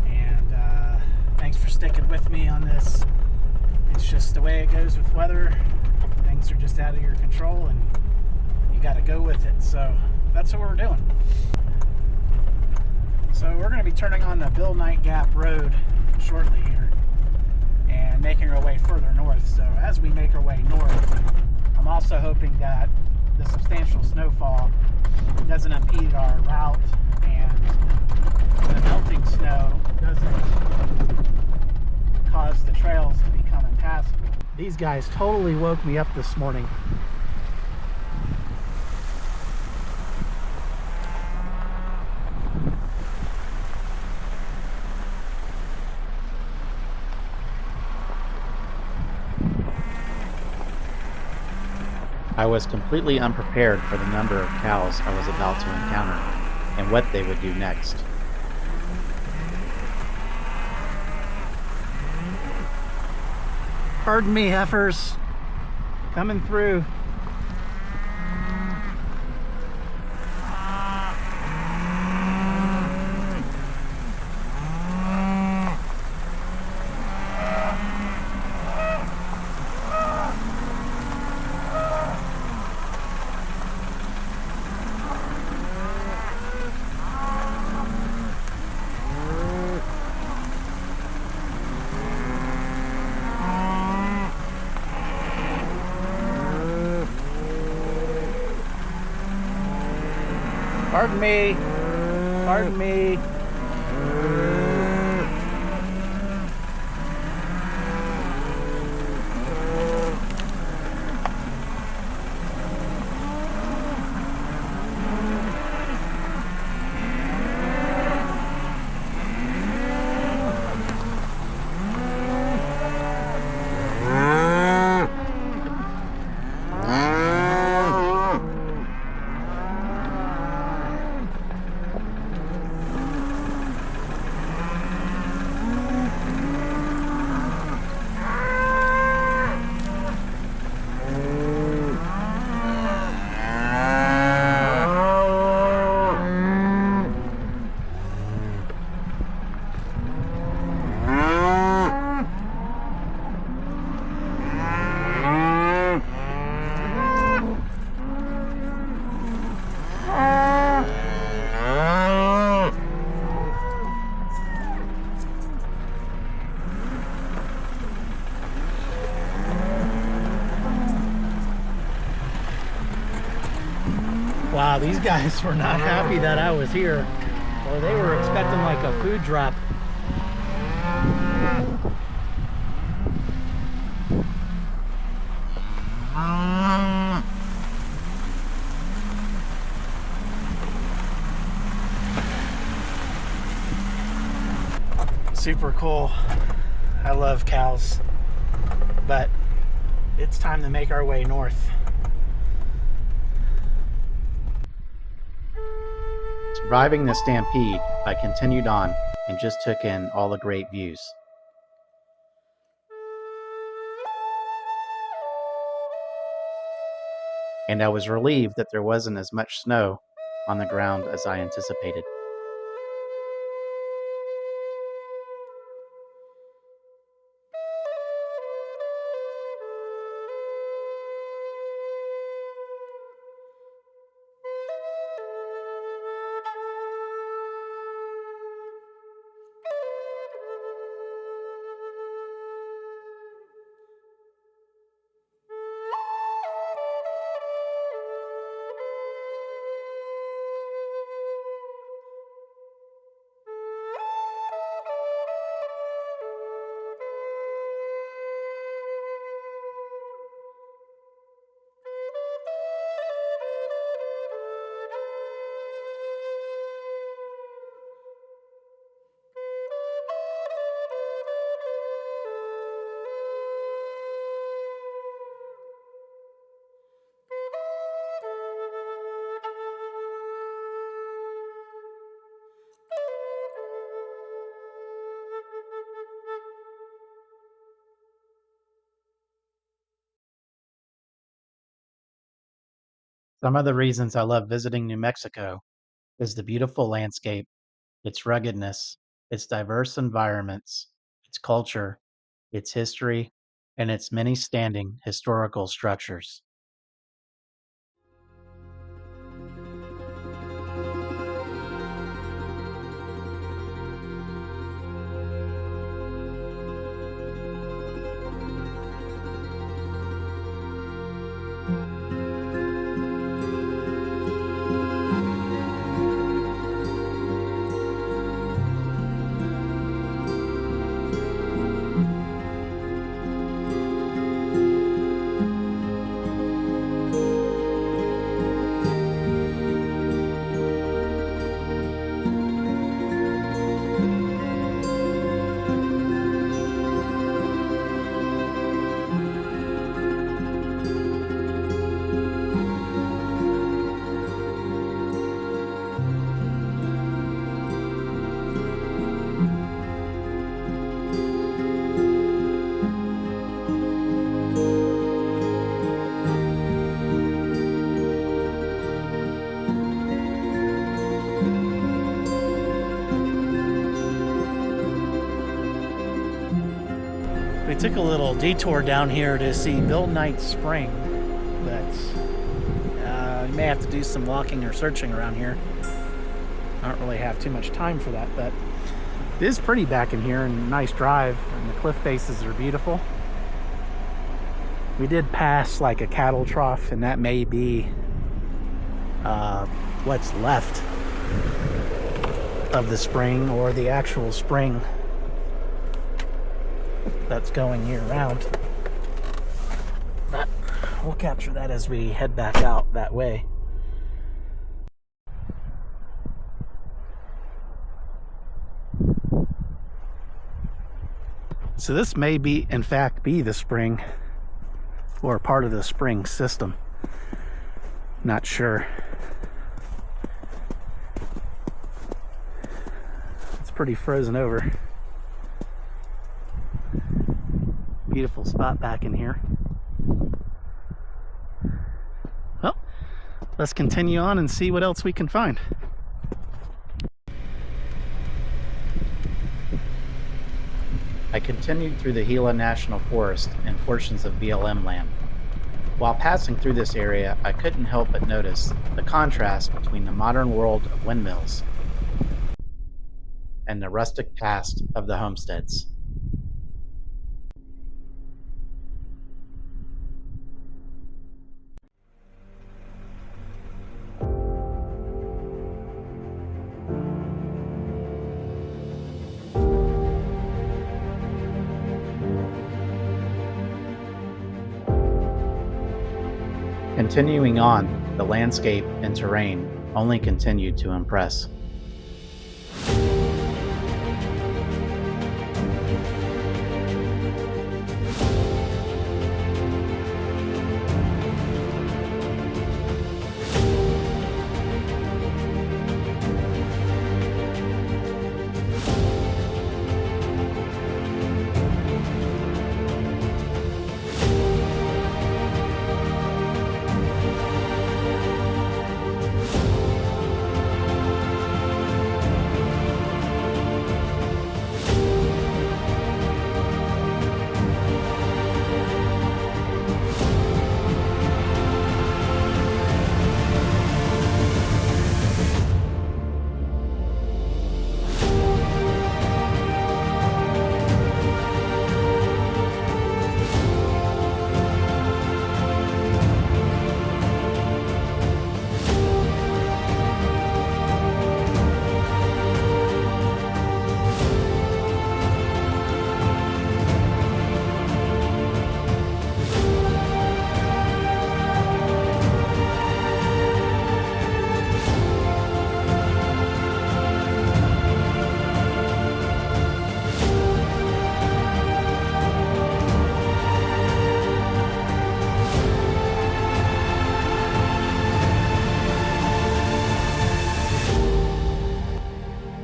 And thanks for sticking with me on this. It's just the way it goes with weather. Things are just out of your control and you got to go with it. So that's what we're doing. So we're going to be turning on the Bill Knight Gap Road shortly here and making our way further north. So as we make our way north, I'm also hoping that the substantial snowfall doesn't impede our route and the melting snow doesn't cause the trails to become impassable. These guys totally woke me up this morning. I was completely unprepared for the number of cows I was about to encounter and what they would do next. Pardon me, heifers. Coming through. Pardon me. Pardon me. Wow, these guys were not happy that I was here. Well, they were expecting like a food drop. Super cool. I love cows, but it's time to make our way north. Surviving the stampede, I continued on and just took in all the great views. And I was relieved that there wasn't as much snow on the ground as I anticipated. Some of the reasons I love visiting New Mexico is the beautiful landscape, its ruggedness, its diverse environments, its culture, its history, and its many standing historical structures. We took a little detour down here to see Bill Knight's Spring, but you may have to do some walking or searching around here. I don't really have too much time for that, but it is pretty back in here and a nice drive, and the cliff faces are beautiful. We did pass like a cattle trough, and that may be what's left of the spring, or the actual spring that's going year round. But we'll capture that as we head back out that way. So this may be, in fact, be the spring, or part of the spring system. Not sure. It's pretty frozen over. Beautiful spot back in here. Well, let's continue on and see what else we can find. I continued through the Gila National Forest and portions of BLM land. While passing through this area, I couldn't help but notice the contrast between the modern world of windmills and the rustic past of the homesteads. Continuing on, the landscape and terrain only continued to impress.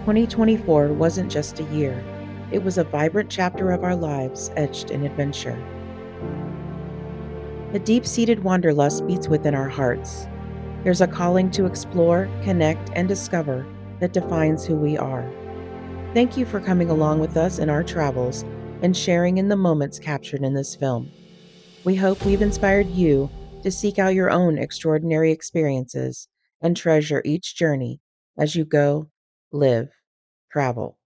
"2024 wasn't just a year. It was a vibrant chapter of our lives etched in adventure. A deep-seated wanderlust beats within our hearts. There's a calling to explore, connect, and discover that defines who we are. Thank you for coming along with us in our travels and sharing in the moments captured in this film. We hope we've inspired you to seek out your own extraordinary experiences and treasure each journey as you go, live, travel.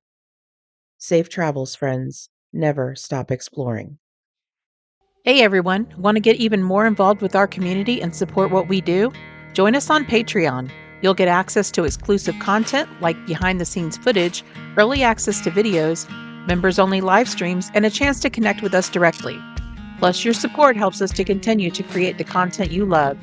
Safe travels, friends. Never stop exploring. Hey everyone, want to get even more involved with our community and support what we do? Join us on Patreon. You'll get access to exclusive content like behind the scenes footage, early access to videos, members only live streams, and a chance to connect with us directly. Plus, your support helps us to continue to create the content you love